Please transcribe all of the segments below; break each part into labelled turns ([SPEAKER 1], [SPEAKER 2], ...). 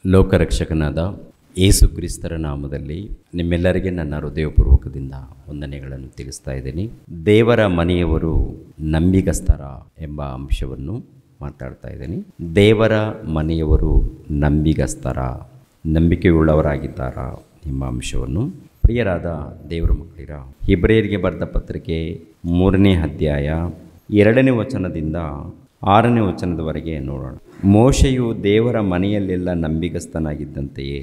[SPEAKER 1] ಲೋಕರಕ್ಷಕನಾದ ಯೇಸು ಕ್ರಿಸ್ತರ ನಾಮದಲ್ಲಿ ನಿಮ್ಮೆಲ್ಲರಿಗೆ ನನ್ನ ಹೃದಯಪೂರ್ವಕದಿಂದ ವಂದನೆಗಳನ್ನು ತಿಳಿಸ್ತಾ ಇದ್ದೀನಿ. ದೇವರ ಮನೆಯವರು ನಂಬಿಗಸ್ತರ ಎಂಬ ಅಂಶವನ್ನು ಮಾತಾಡ್ತಾ ಇದ್ದೀನಿ. ದೇವರ ಮನೆಯವರು ನಂಬಿಗಸ್ತರ, ನಂಬಿಕೆಯುಳ್ಳವರಾಗಿದ್ದಾರಾ ಎಂಬ ಅಂಶವನ್ನು ಪ್ರಿಯರಾದ ದೇವರ ಮಕ್ಕಳಿರ ಇಬ್ರಿಯರಿಗೆ ಬರೆದ ಪತ್ರಿಕೆ 3ನೇ ಅಧ್ಯಾಯ 2ನೇ ವಚನದಿಂದ 6ನೇ ವಚನದವರೆಗೆ ನೋಡೋಣ. ಮೋಶೆಯು ದೇವರ ಮನೆಯಲ್ಲೆಲ್ಲ ನಂಬಿಗಸ್ತನಾಗಿದ್ದಂತೆಯೇ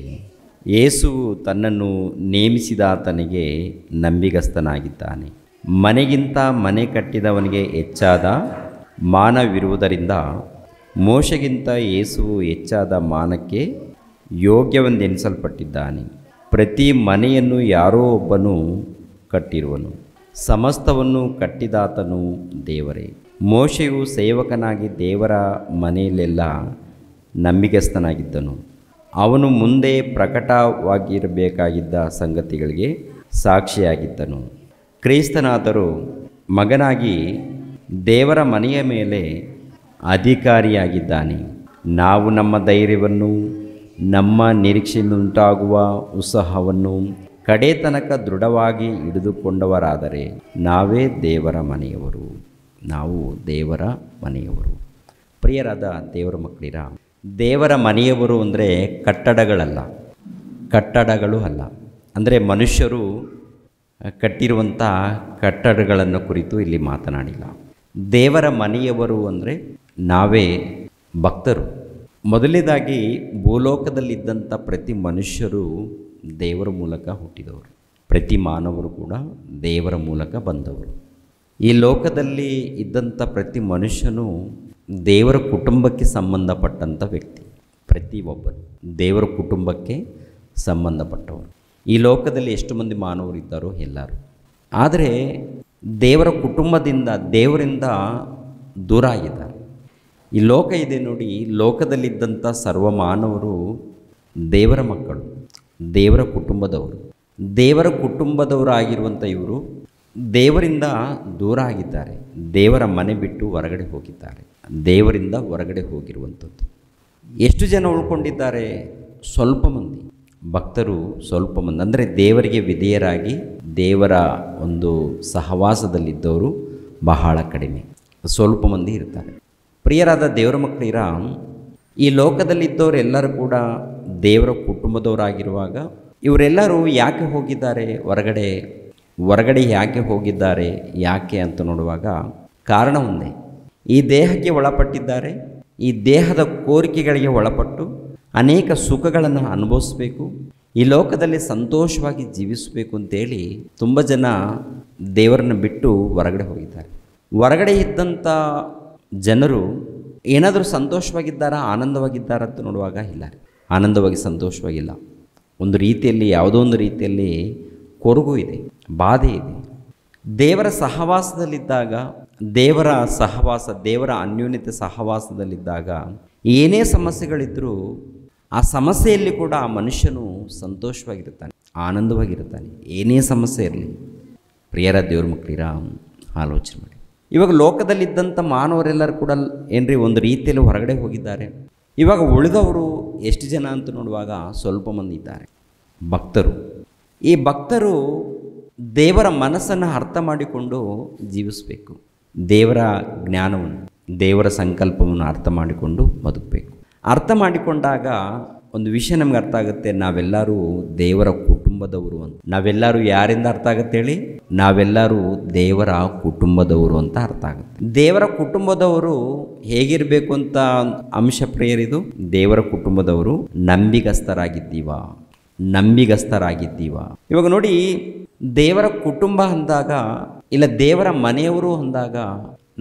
[SPEAKER 1] ಯೇಸುವು ತನ್ನನ್ನು ನೇಮಿಸಿದಾತನಿಗೆ ನಂಬಿಗಸ್ತನಾಗಿದ್ದಾನೆ. ಮನೆಗಿಂತ ಮನೆ ಕಟ್ಟಿದವನಿಗೆ ಹೆಚ್ಚಾದ ಮಾನವಿರುವುದರಿಂದ ಮೋಶೆಗಿಂತ ಯೇಸುವು ಹೆಚ್ಚಾದ ಮಾನಕ್ಕೆ ಯೋಗ್ಯವೆಂದೆನಿಸಲ್ಪಟ್ಟಿದ್ದಾನೆ. ಪ್ರತಿ ಮನೆಯನ್ನು ಯಾರೋ ಒಬ್ಬನು ಕಟ್ಟಿರುವನು, ಸಮಸ್ತವನ್ನು ಕಟ್ಟಿದಾತನು ದೇವರೇ. ಮೋಶೆಯು ಸೇವಕನಾಗಿ ದೇವರ ಮನೆಯಲ್ಲೆಲ್ಲ ನಂಬಿಗಸ್ತನಾಗಿದ್ದನು. ಅವನು ಮುಂದೆ ಪ್ರಕಟವಾಗಿರಬೇಕಾಗಿದ್ದ ಸಂಗತಿಗಳಿಗೆ ಸಾಕ್ಷಿಯಾಗಿದ್ದನು. ಕ್ರಿಸ್ತನಾದರೂ ಮಗನಾಗಿ ದೇವರ ಮನೆಯ ಮೇಲೆ ಅಧಿಕಾರಿಯಾಗಿದ್ದಾನೆ. ನಾವು ನಮ್ಮ ಧೈರ್ಯವನ್ನು, ನಮ್ಮ ನಿರೀಕ್ಷೆಯಿಂದುಂಟಾಗುವ ಉತ್ಸಾಹವನ್ನು ಕಡೆ ತನಕ ದೃಢವಾಗಿ ಹಿಡಿದುಕೊಂಡವರಾದರೆ ನಾವೇ ದೇವರ ಮನೆಯವರು. ನಾವು ದೇವರ ಮನೆಯವರು. ಪ್ರಿಯರಾದ ದೇವರ ಮಕ್ಕಳಿರ, ದೇವರ ಮನೆಯವರು ಅಂದರೆ ಕಟ್ಟಡಗಳು ಅಲ್ಲ. ಅಂದರೆ ಮನುಷ್ಯರು ಕಟ್ಟಿರುವಂಥ ಕಟ್ಟಡಗಳನ್ನು ಕುರಿತು ಇಲ್ಲಿ ಮಾತನಾಡಿಲ್ಲ. ದೇವರ ಮನೆಯವರು ಅಂದರೆ ನಾವೇ ಭಕ್ತರು. ಮೊದಲನೇದಾಗಿ ಭೂಲೋಕದಲ್ಲಿದ್ದಂಥ ಪ್ರತಿ ಮನುಷ್ಯರು ದೇವರ ಮೂಲಕ ಹುಟ್ಟಿದವರು. ಪ್ರತಿ ಮಾನವರು ಕೂಡ ದೇವರ ಮೂಲಕ ಬಂದವರು. ಈ ಲೋಕದಲ್ಲಿ ಇದ್ದಂಥ ಪ್ರತಿ ಮನುಷ್ಯನು ದೇವರ ಕುಟುಂಬಕ್ಕೆ ಸಂಬಂಧಪಟ್ಟಂಥ ವ್ಯಕ್ತಿ. ಪ್ರತಿಯೊಬ್ಬನು ದೇವರ ಕುಟುಂಬಕ್ಕೆ ಸಂಬಂಧಪಟ್ಟವರು. ಈ ಲೋಕದಲ್ಲಿ ಎಷ್ಟು ಮಂದಿ ಮಾನವರು ಇದ್ದಾರೋ ಎಲ್ಲರೂ. ಆದರೆ ದೇವರ ಕುಟುಂಬದಿಂದ, ದೇವರಿಂದ ದೂರ ಆಗಿದ್ದಾರೆ. ಈ ಲೋಕ ಇದೆ ನೋಡಿ, ಲೋಕದಲ್ಲಿದ್ದಂಥ ಸರ್ವ ಮಾನವರು ದೇವರ ಮಕ್ಕಳು, ದೇವರ ಕುಟುಂಬದವರು. ದೇವರ ಕುಟುಂಬದವರಾಗಿರುವಂಥ ಇವರು ದೇವರಿಂದ ದೂರ ಆಗಿದ್ದಾರೆ. ದೇವರ ಮನೆ ಬಿಟ್ಟು ಹೊರಗಡೆ ಹೋಗಿದ್ದಾರೆ. ದೇವರಿಂದ ಹೊರಗಡೆ ಹೋಗಿರುವಂಥದ್ದು ಎಷ್ಟು ಜನ ಉಳ್ಕೊಂಡಿದ್ದಾರೆ? ಸ್ವಲ್ಪ ಮಂದಿ ಭಕ್ತರು, ಸ್ವಲ್ಪ ಮಂದಿ. ಅಂದರೆ ದೇವರಿಗೆ ವಿಧೇಯರಾಗಿ ದೇವರ ಒಂದು ಸಹವಾಸದಲ್ಲಿದ್ದವರು ಬಹಳ ಕಡಿಮೆ, ಸ್ವಲ್ಪ ಮಂದಿ ಇರ್ತಾರೆ. ಪ್ರಿಯರಾದ ದೇವರ ಮಕ್ಕಳಿರ, ಈ ಲೋಕದಲ್ಲಿದ್ದವರೆಲ್ಲರೂ ಕೂಡ ದೇವರ ಕುಟುಂಬದವರಾಗಿರುವಾಗ ಇವರೆಲ್ಲರೂ ಯಾಕೆ ಹೋಗಿದ್ದಾರೆ ಹೊರಗಡೆ ಯಾಕೆ ಹೋಗಿದ್ದಾರೆ? ಯಾಕೆ ಅಂತ ನೋಡುವಾಗ ಕಾರಣ ಒಂದೇ. ಈ ದೇಹಕ್ಕೆ ಒಳಪಟ್ಟಿದ್ದಾರೆ. ಈ ದೇಹದ ಕೋರಿಕೆಗಳಿಗೆ ಒಳಪಟ್ಟು ಅನೇಕ ಸುಖಗಳನ್ನು ಅನುಭವಿಸಬೇಕು, ಈ ಲೋಕದಲ್ಲಿ ಸಂತೋಷವಾಗಿ ಜೀವಿಸಬೇಕು ಅಂತೇಳಿ ತುಂಬ ಜನ ದೇವರನ್ನು ಬಿಟ್ಟು ಹೊರಗಡೆ ಹೋಗಿದ್ದಾರೆ. ಹೊರಗಡೆ ಇದ್ದಂಥ ಜನರು ಏನಾದರೂ ಸಂತೋಷವಾಗಿದ್ದಾರಾ, ಆನಂದವಾಗಿದ್ದಾರಾ ಅಂತ ನೋಡುವಾಗ ಇಲ್ಲ, ಆನಂದವಾಗಿ ಸಂತೋಷವಾಗಿಲ್ಲ. ಒಂದು ರೀತಿಯಲ್ಲಿ, ಯಾವುದೋ ಒಂದು ರೀತಿಯಲ್ಲಿ ಕೊರಗು ಇದೆ, ಬಾಧೆ ಇದೆ. ದೇವರ ಸಹವಾಸದಲ್ಲಿದ್ದಾಗ, ದೇವರ ಅನ್ಯೋನ್ಯತೆ ಸಹವಾಸದಲ್ಲಿದ್ದಾಗ ಏನೇ ಸಮಸ್ಯೆಗಳಿದ್ದರೂ ಆ ಸಮಸ್ಯೆಯಲ್ಲಿ ಕೂಡ ಆ ಮನುಷ್ಯನು ಸಂತೋಷವಾಗಿರ್ತಾನೆ, ಆನಂದವಾಗಿರ್ತಾನೆ. ಏನೇ ಸಮಸ್ಯೆ ಇರಲಿ. ಪ್ರಿಯರ ದೇವ್ರ ಮಕ್ಕಳಿರ, ಆಲೋಚನೆ ಮಾಡಿ. ಇವಾಗ ಲೋಕದಲ್ಲಿದ್ದಂಥ ಮಾನವರೆಲ್ಲರೂ ಕೂಡ ಏನ್ರಿ ಒಂದು ರೀತಿಯಲ್ಲಿ ಹೊರಗಡೆ ಹೋಗಿದ್ದಾರೆ. ಇವಾಗ ಉಳಿದವರು ಎಷ್ಟು ಜನ ಅಂತ ನೋಡುವಾಗ ಸ್ವಲ್ಪ ಮಂದಿ ಇದ್ದಾರೆ, ಭಕ್ತರು. ಈ ಭಕ್ತರು ದೇವರ ಮನಸ್ಸನ್ನು ಅರ್ಥ ಮಾಡಿಕೊಂಡು ಜೀವಿಸಬೇಕು. ದೇವರ ಜ್ಞಾನವನ್ನು, ದೇವರ ಸಂಕಲ್ಪವನ್ನು ಅರ್ಥ ಮಾಡಿಕೊಂಡು ಬದುಕಬೇಕು. ಅರ್ಥ ಮಾಡಿಕೊಂಡಾಗ ಒಂದು ವಿಷಯ ನಮ್ಗೆ ಅರ್ಥ ಆಗುತ್ತೆ, ನಾವೆಲ್ಲರೂ ದೇವರ ಕುಟುಂಬದವರು ಅಂತ. ನಾವೆಲ್ಲರೂ ಯಾರಿಂದ ಅರ್ಥ ಆಗುತ್ತೆ ಹೇಳಿ? ನಾವೆಲ್ಲರೂ ದೇವರ ಕುಟುಂಬದವರು ಅಂತ ಅರ್ಥ ಆಗುತ್ತೆ. ದೇವರ ಕುಟುಂಬದವರು ಹೇಗಿರಬೇಕು ಅಂತ ಅಂಶ ಪ್ರಿಯರಿದು. ದೇವರ ಕುಟುಂಬದವರು ನಂಬಿಗಸ್ತರಾಗಿದ್ದೀವಾ? ಇವಾಗ ನೋಡಿ, ದೇವರ ಕುಟುಂಬ ಅಂದಾಗ, ಇಲ್ಲ ದೇವರ ಮನೆಯವರು ಅಂದಾಗ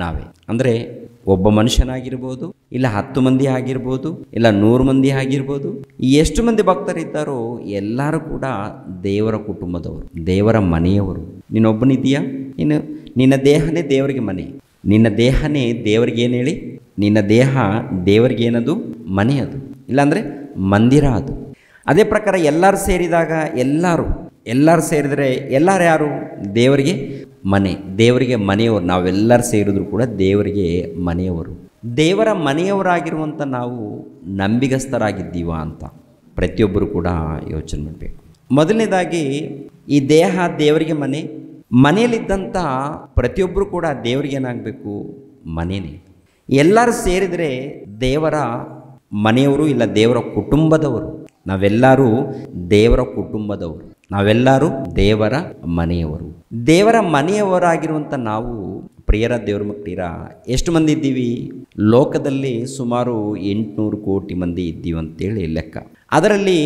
[SPEAKER 1] ನಾವೇ. ಅಂದರೆ ಒಬ್ಬ ಮನುಷ್ಯನಾಗಿರ್ಬೋದು, ಇಲ್ಲ 10 ಮಂದಿ ಆಗಿರ್ಬೋದು, ಇಲ್ಲ 100 ಮಂದಿ ಆಗಿರ್ಬೋದು. ಎಷ್ಟು ಮಂದಿ ಭಕ್ತರಿದ್ದಾರೋ ಎಲ್ಲರೂ ಕೂಡ ದೇವರ ಕುಟುಂಬದವರು, ದೇವರ ಮನೆಯವರು. ನೀನೊಬ್ಬನಿದ್ದೀಯಾ? ನಿನ್ನ ದೇಹನೇ ದೇವರಿಗೆ ಮನೆ. ನಿನ್ನ ದೇಹನೇ ದೇವರಿಗೆ ಏನು ಹೇಳಿ? ನಿನ್ನ ದೇಹ ದೇವರಿಗೇನದು? ಮನೆ ಅದು, ಇಲ್ಲಾಂದರೆ ಮಂದಿರ ಅದು. ಅದೇ ಪ್ರಕಾರ ಎಲ್ಲರೂ ಸೇರಿದಾಗ, ಎಲ್ಲರೂ ಸೇರಿದರೆ ಎಲ್ಲರೂ ಯಾರು? ದೇವರಿಗೆ ಮನೆ, ದೇವರಿಗೆ ಮನೆಯವರು. ನಾವೆಲ್ಲರೂ ಸೇರಿದ್ರು ಕೂಡ ದೇವರಿಗೆ ಮನೆಯವರು. ದೇವರ ಮನೆಯವರಾಗಿರುವಂಥ ನಾವು ನಂಬಿಗಸ್ತರಾಗಿದ್ದೀವಾ ಅಂತ. ಪ್ರತಿಯೊಬ್ಬರು ಕೂಡ ಯೋಚನೆ ಮಾಡಬೇಕು. ಮೊದಲನೇದಾಗಿ ಈ ದೇಹ ದೇವರಿಗೆ ಮನೆ, ಮನೆಯಲ್ಲಿದ್ದಂಥ ಪ್ರತಿಯೊಬ್ಬರು ಕೂಡ ದೇವರಿಗೆ ಏನಾಗಬೇಕು? ಮನೆಯೇ. ಎಲ್ಲರೂ ಸೇರಿದರೆ ದೇವರ ಮನೆಯವರು, ಇಲ್ಲ ದೇವರ ಕುಟುಂಬದವರು. ನಾವೆಲ್ಲರೂ ದೇವರ ಕುಟುಂಬದವರು, ನಾವೆಲ್ಲರೂ ದೇವರ ಮನೆಯವರು. ದೇವರ ಮನೆಯವರಾಗಿರುವಂಥ ನಾವು ಪ್ರಿಯರ ದೇವರ ಮಕ್ಕಳಿರ ಎಷ್ಟು ಮಂದಿ ಇದ್ದೀವಿ? ಲೋಕದಲ್ಲಿ ಸುಮಾರು 800 ಕೋಟಿ ಮಂದಿ ಇದ್ದೀವಿ ಅಂತೇಳಿ ಲೆಕ್ಕ. ಅದರಲ್ಲಿ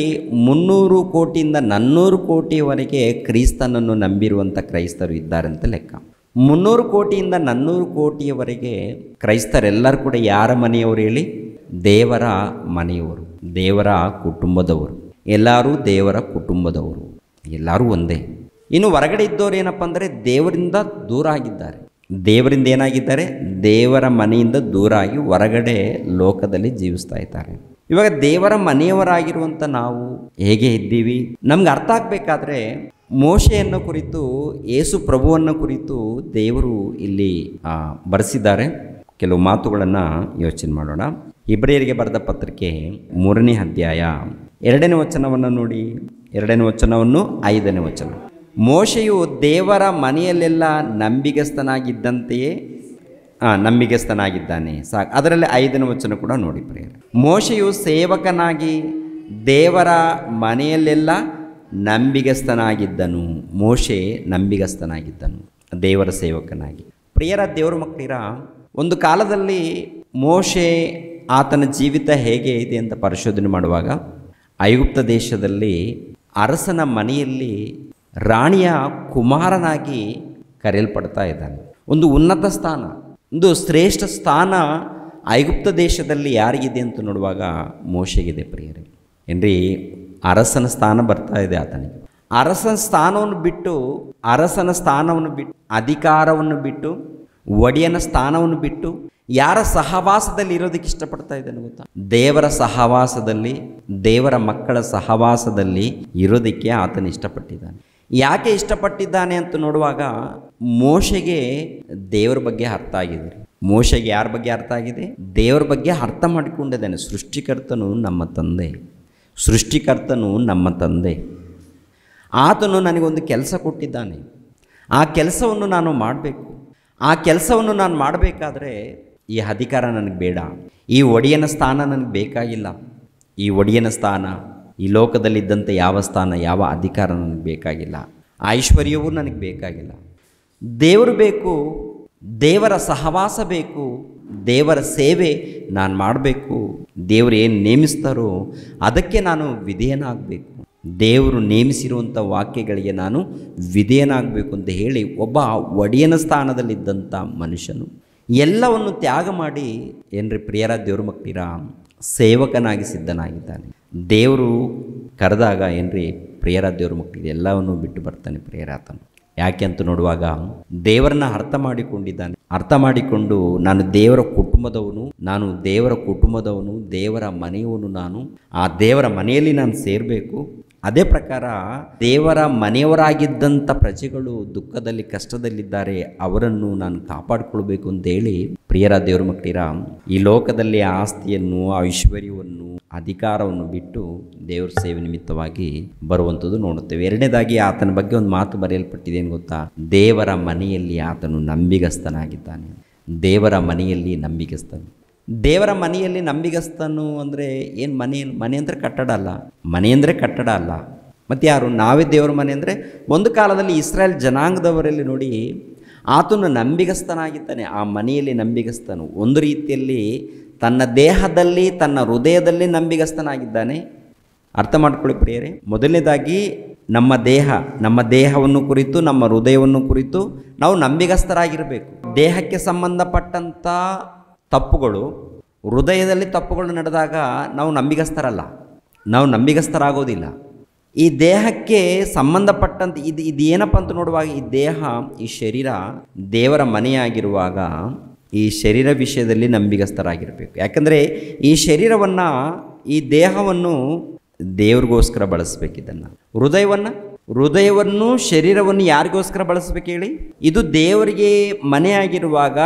[SPEAKER 1] 300 ಕೋಟಿಯಿಂದ 400 ಕೋಟಿಯವರೆಗೆ ಕ್ರಿಸ್ತನನ್ನು ನಂಬಿರುವಂಥ ಕ್ರೈಸ್ತರು ಇದ್ದಾರೆ ಅಂತ ಲೆಕ್ಕ. 300 ಕೋಟಿಯಿಂದ 400 ಕೋಟಿಯವರೆಗೆ ಕ್ರೈಸ್ತರೆಲ್ಲರೂ ಕೂಡ ಯಾರ ಮನೆಯವರು ಹೇಳಿ? ದೇವರ ಮನೆಯವರು, ದೇವರ ಕುಟುಂಬದವರು. ಎಲ್ಲರೂ ದೇವರ ಕುಟುಂಬದವರು, ಎಲ್ಲರೂ ಒಂದೇ. ಇನ್ನು ಹೊರಗಡೆ ಇದ್ದವರು ಏನಪ್ಪ ಅಂದರೆ ದೇವರಿಂದ ದೂರ ಆಗಿದ್ದಾರೆ. ದೇವರಿಂದ ಏನಾಗಿದ್ದಾರೆ? ದೇವರ ಮನೆಯಿಂದ ದೂರ ಆಗಿ ಹೊರಗಡೆ ಲೋಕದಲ್ಲಿ ಜೀವಿಸ್ತಾ ಇದ್ದಾರೆ. ಇವಾಗ ದೇವರ ಮನೆಯವರಾಗಿರುವಂಥ ನಾವು ಹೇಗೆ ಇದ್ದೀವಿ? ನಮ್ಗೆ ಅರ್ಥ ಆಗಬೇಕಾದ್ರೆ ಮೋಶೆಯನ್ನು ಕುರಿತು, ಯೇಸು ಪ್ರಭುವನ್ನು ಕುರಿತು ದೇವರು ಇಲ್ಲಿ ಬರೆಸಿದ್ದಾರೆ. ಕೆಲವು ಮಾತುಗಳನ್ನು ಯೋಚನೆ ಮಾಡೋಣ. ಇಬ್ರಿಯರಿಗೆ ಬರೆದ ಪತ್ರಿಕೆ 3ನೇ ಅಧ್ಯಾಯ 2ನೇ ವಚನವನ್ನು ನೋಡಿ. 2ನೇ ವಚನವನ್ನು 5ನೇ ವಚನ. ಮೋಶೆಯು ದೇವರ ಮನೆಯಲ್ಲೆಲ್ಲ ನಂಬಿಗಸ್ತನಾಗಿದ್ದಾನೆ. ಸಾಕು. ಅದರಲ್ಲಿ 5ನೇ ವಚನ ಕೂಡ ನೋಡಿ ಪ್ರಿಯರೇ. ಮೋಶೆಯು ಸೇವಕನಾಗಿ ದೇವರ ಮನೆಯಲ್ಲೆಲ್ಲ ನಂಬಿಗಸ್ತನಾಗಿದ್ದನು. ಮೋಶೆ ನಂಬಿಗಸ್ತನಾಗಿದ್ದನು ದೇವರ ಸೇವಕನಾಗಿ. ಪ್ರಿಯರ ದೇವರ ಮಕ್ಕಳಿರ, ಒಂದು ಕಾಲದಲ್ಲಿ ಮೋಶೆ ಆತನ ಜೀವಿತ ಹೇಗೆ ಇದೆ ಅಂತ ಪರಿಶೋಧನೆ ಮಾಡುವಾಗ ಐಗುಪ್ತ ದೇಶದಲ್ಲಿ ಅರಸನ ಮನೆಯಲ್ಲಿ ರಾಣಿಯ ಕುಮಾರನಾಗಿ ಕರೆಯಲ್ಪಡ್ತಾ ಇದ್ದಾನೆ. ಒಂದು ಉನ್ನತ ಸ್ಥಾನ, ಒಂದು ಶ್ರೇಷ್ಠ ಸ್ಥಾನ ಐಗುಪ್ತ ದೇಶದಲ್ಲಿ ಯಾರಿಗಿದೆ ಅಂತ ನೋಡುವಾಗ ಮೋಶೆಗಿದೆ ಪ್ರಿಯರೇ. ಏನ್ರಿ, ಅರಸನ ಸ್ಥಾನ ಬರ್ತಾ ಇದೆ ಆತನಿಗೆ. ಅರಸನ ಸ್ಥಾನವನ್ನು ಬಿಟ್ಟು ಅಧಿಕಾರವನ್ನು ಬಿಟ್ಟು ಒಡೆಯನ ಸ್ಥಾನವನ್ನು ಬಿಟ್ಟು ಯಾರ ಸಹವಾಸದಲ್ಲಿ ಇರೋದಕ್ಕೆ ಇಷ್ಟಪಡ್ತಾ ಇದ್ದಾನೆ ಗೊತ್ತಾ? ದೇವರ ಸಹವಾಸದಲ್ಲಿ, ದೇವರ ಮಕ್ಕಳ ಸಹವಾಸದಲ್ಲಿ ಇರೋದಕ್ಕೆ ಆತನ ಇಷ್ಟಪಟ್ಟಿದ್ದಾನೆ. ಯಾಕೆ ಇಷ್ಟಪಟ್ಟಿದ್ದಾನೆ ಅಂತ ನೋಡುವಾಗ ಮೋಶೆಗೆ ದೇವರ ಬಗ್ಗೆ ಅರ್ಥ ಆಗಿದೆ. ಮೋಶೆಗೆ ಯಾರ ಬಗ್ಗೆ ಅರ್ಥ ಆಗಿದೆ? ದೇವರ ಬಗ್ಗೆ ಅರ್ಥ ಮಾಡಿಕೊಂಡಿದ್ದಾನೆ. ಸೃಷ್ಟಿಕರ್ತನು ನಮ್ಮ ತಂದೆ. ಆತನು ನನಗೊಂದು ಕೆಲಸ ಕೊಟ್ಟಿದ್ದಾನೆ. ಆ ಕೆಲಸವನ್ನು ನಾನು ಮಾಡಬೇಕು. ಆ ಕೆಲಸವನ್ನು ನಾನು ಮಾಡಬೇಕಾದ್ರೆ ಈ ಅಧಿಕಾರ ನನಗೆ ಬೇಡ, ಈ ಒಡೆಯನ ಸ್ಥಾನ ನನಗೆ ಬೇಕಾಗಿಲ್ಲ. ಈ ಒಡೆಯನ ಸ್ಥಾನ, ಈ ಲೋಕದಲ್ಲಿದ್ದಂಥ ಯಾವ ಸ್ಥಾನ, ಯಾವ ಅಧಿಕಾರ ನನಗೆ ಬೇಕಾಗಿಲ್ಲ. ಐಶ್ವರ್ಯವೂ ನನಗೆ ಬೇಕಾಗಿಲ್ಲ. ದೇವರು ಬೇಕು, ದೇವರ ಸಹವಾಸ ಬೇಕು, ದೇವರ ಸೇವೆ ನಾನು ಮಾಡಬೇಕು. ದೇವರು ಏನು ನೇಮಿಸ್ತಾರೋ ಅದಕ್ಕೆ ನಾನು ವಿಧೇಯನಾಗಬೇಕು. ದೇವರು ನೇಮಿಸಿರುವಂಥ ವಾಕ್ಯಗಳಿಗೆ ನಾನು ವಿಧೇಯನಾಗಬೇಕು ಅಂತ ಹೇಳಿ ಒಬ್ಬ ಒಡೆಯನ ಸ್ಥಾನದಲ್ಲಿದ್ದಂಥ ಮನುಷ್ಯನು ಎಲ್ಲವನ್ನು ತ್ಯಾಗ ಮಾಡಿ ಏನ್ರಿ ಪ್ರಿಯರ ದೇವ್ರ ಮಕ್ಕಳಿರ ಸೇವಕನಾಗಿ ಸಿದ್ಧನಾಗಿದ್ದಾನೆ. ದೇವರು ಕರೆದಾಗ ಏನ್ರಿ ಪ್ರಿಯರ ದೇವ್ರ ಮಕ್ಕಳಿಗೆ ಎಲ್ಲವನ್ನು ಬಿಟ್ಟು ಬರ್ತಾನೆ ಪ್ರಿಯರಾತನು. ಯಾಕೆ ಅಂತ ನೋಡುವಾಗ ದೇವರನ್ನ ಅರ್ಥ ಮಾಡಿಕೊಂಡು ನಾನು ದೇವರ ಕುಟುಂಬದವನು, ದೇವರ ಮನೆಯವನು. ನಾನು ಆ ದೇವರ ಮನೆಯಲ್ಲಿ ನಾನು ಸೇರಬೇಕು. ಅದೇ ಪ್ರಕಾರ ದೇವರ ಮನೆಯವರಾಗಿದ್ದಂಥ ಪ್ರಜೆಗಳು ದುಃಖದಲ್ಲಿ ಕಷ್ಟದಲ್ಲಿದ್ದಾರೆ, ಅವರನ್ನು ನಾನು ಕಾಪಾಡಿಕೊಳ್ಬೇಕು ಅಂತೇಳಿ ಪ್ರಿಯರ ದೇವರ ಮಕ್ಕಳಿರ ಈ ಲೋಕದಲ್ಲಿ ಆಸ್ತಿಯನ್ನು, ಐಶ್ವರ್ಯವನ್ನು, ಅಧಿಕಾರವನ್ನು ಬಿಟ್ಟು ದೇವರ ಸೇವೆ ನಿಮಿತ್ತವಾಗಿ ಬರುವಂಥದ್ದು ನೋಡುತ್ತೇವೆ. ಎರಡನೇದಾಗಿ ಆತನ ಬಗ್ಗೆ ಒಂದು ಮಾತು ಬರೆಯಲ್ಪಟ್ಟಿದೆ ಏನು ಗೊತ್ತಾ? ದೇವರ ಮನೆಯಲ್ಲಿ ಆತನು ನಂಬಿಗಸ್ತನಾಗಿದ್ದಾನೆ. ದೇವರ ಮನೆಯಲ್ಲಿ ನಂಬಿಗಸ್ತನು ಅಂದರೆ ಏನು? ಮನೆ ಅಂದರೆ ಕಟ್ಟಡ ಅಲ್ಲ. ಮತ್ತು ಯಾರು? ನಾವೇ ದೇವರ ಮನೆ ಅಂದರೆ ಒಂದು ಕಾಲದಲ್ಲಿ ಇಸ್ರಾಯೇಲ್ ಜನಾಂಗದವರಲ್ಲಿ ನೋಡಿ ಆತನು ನಂಬಿಗಸ್ತನಾಗಿದ್ದಾನೆ. ಆ ಮನೆಯಲ್ಲಿ ನಂಬಿಗಸ್ತನು ಒಂದು ರೀತಿಯಲ್ಲಿ ತನ್ನ ದೇಹದಲ್ಲಿ, ತನ್ನ ಹೃದಯದಲ್ಲಿ ನಂಬಿಗಸ್ತನಾಗಿದ್ದಾನೆ. ಅರ್ಥ ಮಾಡ್ಕೊಳ್ಳಿ ಪ್ರಿಯರೇ. ಮೊದಲನೇದಾಗಿ ನಮ್ಮ ದೇಹವನ್ನು ಕುರಿತು, ನಮ್ಮ ಹೃದಯವನ್ನು ಕುರಿತು ನಾವು ನಂಬಿಗಸ್ತರಾಗಿರಬೇಕು. ದೇಹಕ್ಕೆ ಸಂಬಂಧಪಟ್ಟಂಥ ತಪ್ಪುಗಳು, ಹೃದಯದಲ್ಲಿ ತಪ್ಪುಗಳು ನಡೆದಾಗ ನಾವು ನಂಬಿಗಸ್ತರಾಗೋದಿಲ್ಲ. ಈ ದೇಹಕ್ಕೆ ಸಂಬಂಧಪಟ್ಟಂತೆ ಇದು ಏನಪ್ಪ ಅಂತ ನೋಡುವಾಗ ಈ ದೇಹ, ಈ ಶರೀರ ದೇವರ ಮನೆಯಾಗಿರುವಾಗ ಈ ಶರೀರ ವಿಷಯದಲ್ಲಿ ನಂಬಿಗಸ್ತರಾಗಿರಬೇಕು. ಯಾಕಂದರೆ ಈ ಶರೀರವನ್ನು, ಈ ದೇಹವನ್ನು ದೇವ್ರಿಗೋಸ್ಕರ ಬಳಸಬೇಕಿದ್ದನ್ನು. ಹೃದಯವನ್ನು, ಶರೀರವನ್ನು ಯಾರಿಗೋಸ್ಕರ ಬಳಸಬೇಕು ಹೇಳಿ? ಇದು ದೇವರಿಗೆ ಮನೆಯಾಗಿರುವಾಗ,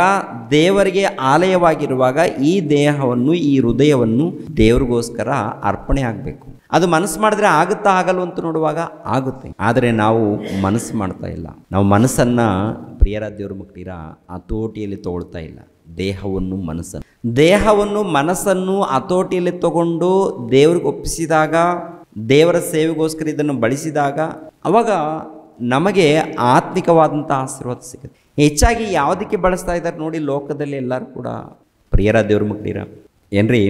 [SPEAKER 1] ದೇವರಿಗೆ ಆಲಯವಾಗಿರುವಾಗ ಈ ದೇಹವನ್ನು, ಈ ಹೃದಯವನ್ನು ದೇವ್ರಿಗೋಸ್ಕರ ಅರ್ಪಣೆ ಆಗಬೇಕು. ಅದು ಮನಸ್ಸು ಮಾಡಿದ್ರೆ ಆಗುತ್ತಾ ಆಗಲ್ಲ ಅಂತ ನೋಡುವಾಗ ಆಗುತ್ತೆ. ಆದರೆ ನಾವು ಮನಸ್ಸು ಮಾಡ್ತಾ ಇಲ್ಲ. ನಾವು ಮನಸ್ಸನ್ನು ಪ್ರಿಯರ ದೇವ್ರ ಮಕ್ಕಳಿರ ಹತೋಟಿಯಲ್ಲಿ ತಗೊಳ್ತಾ ಇಲ್ಲ. ದೇಹವನ್ನು ಮನಸ್ಸನ್ನು ಹತೋಟಿಯಲ್ಲಿ ತಗೊಂಡು ದೇವ್ರಿಗೆ ಒಪ್ಪಿಸಿದಾಗ, ದೇವರ ಸೇವೆಗೋಸ್ಕರ ಇದನ್ನು ಬಳಸಿದಾಗ ಅವಾಗ ನಮಗೆ ಆತ್ಮಿಕವಾದಂಥ ಆಶೀರ್ವಾದ ಸಿಗುತ್ತೆ. ಹೆಚ್ಚಾಗಿ ಯಾವುದಕ್ಕೆ ಬಳಸ್ತಾ ಇದ್ದಾರೆ ನೋಡಿ, ಲೋಕದಲ್ಲಿ ಎಲ್ಲರೂ ಕೂಡ ಪ್ರಿಯರ ದೇವ್ರ ಮಕ್ಕಳಿರ ಏನ್ರಿ,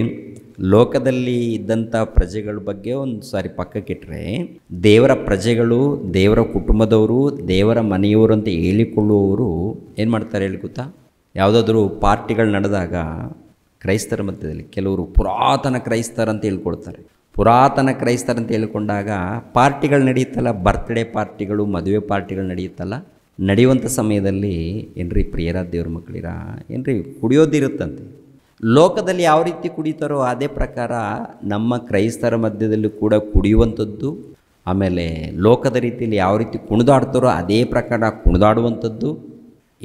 [SPEAKER 1] ಲೋಕದಲ್ಲಿ ಇದ್ದಂಥ ಪ್ರಜೆಗಳ ಬಗ್ಗೆ ಒಂದು ಸಾರಿ ಪಕ್ಕಕ್ಕಿಟ್ಟರೆ, ದೇವರ ಪ್ರಜೆಗಳು, ದೇವರ ಕುಟುಂಬದವರು, ದೇವರ ಮನೆಯವರು ಅಂತ ಹೇಳಿಕೊಳ್ಳುವವರು ಏನು ಮಾಡ್ತಾರೆ ಹೇಳಿ ಗೊತ್ತಾ? ಯಾವುದಾದ್ರೂ ಪಾರ್ಟಿಗಳು ನಡೆದಾಗ ಕ್ರೈಸ್ತರ ಮಧ್ಯದಲ್ಲಿ ಕೆಲವರು ಪುರಾತನ ಕ್ರೈಸ್ತರಂತ ಹೇಳ್ಕೊಳ್ತಾರೆ. ಪುರಾತನ ಕ್ರೈಸ್ತರಂತ ಹೇಳ್ಕೊಂಡಾಗ ಪಾರ್ಟಿಗಳು ನಡೆಯುತ್ತಲ್ಲ, ಬರ್ತ್ಡೇ ಪಾರ್ಟಿಗಳು, ಮದುವೆ ಪಾರ್ಟಿಗಳು ನಡೆಯುತ್ತಲ್ಲ, ನಡೆಯುವಂಥ ಸಮಯದಲ್ಲಿ ಏನ್ರಿ ಪ್ರಿಯರ ದೇವ್ರ ಮಕ್ಕಳಿರ ಏನ್ರಿ ಕುಡಿಯೋದಿರುತ್ತಂತೆ. ಲೋಕದಲ್ಲಿ ಯಾವ ರೀತಿ ಕುಡಿತಾರೋ ಅದೇ ಪ್ರಕಾರ ನಮ್ಮ ಕ್ರೈಸ್ತರ ಮಧ್ಯದಲ್ಲಿ ಕೂಡ ಕುಡಿಯುವಂಥದ್ದು, ಆಮೇಲೆ ಲೋಕದ ರೀತಿಯಲ್ಲಿ ಯಾವ ರೀತಿ ಕುಣಿದಾಡ್ತಾರೋ ಅದೇ ಪ್ರಕಾರ ಕುಣಿದಾಡುವಂಥದ್ದು,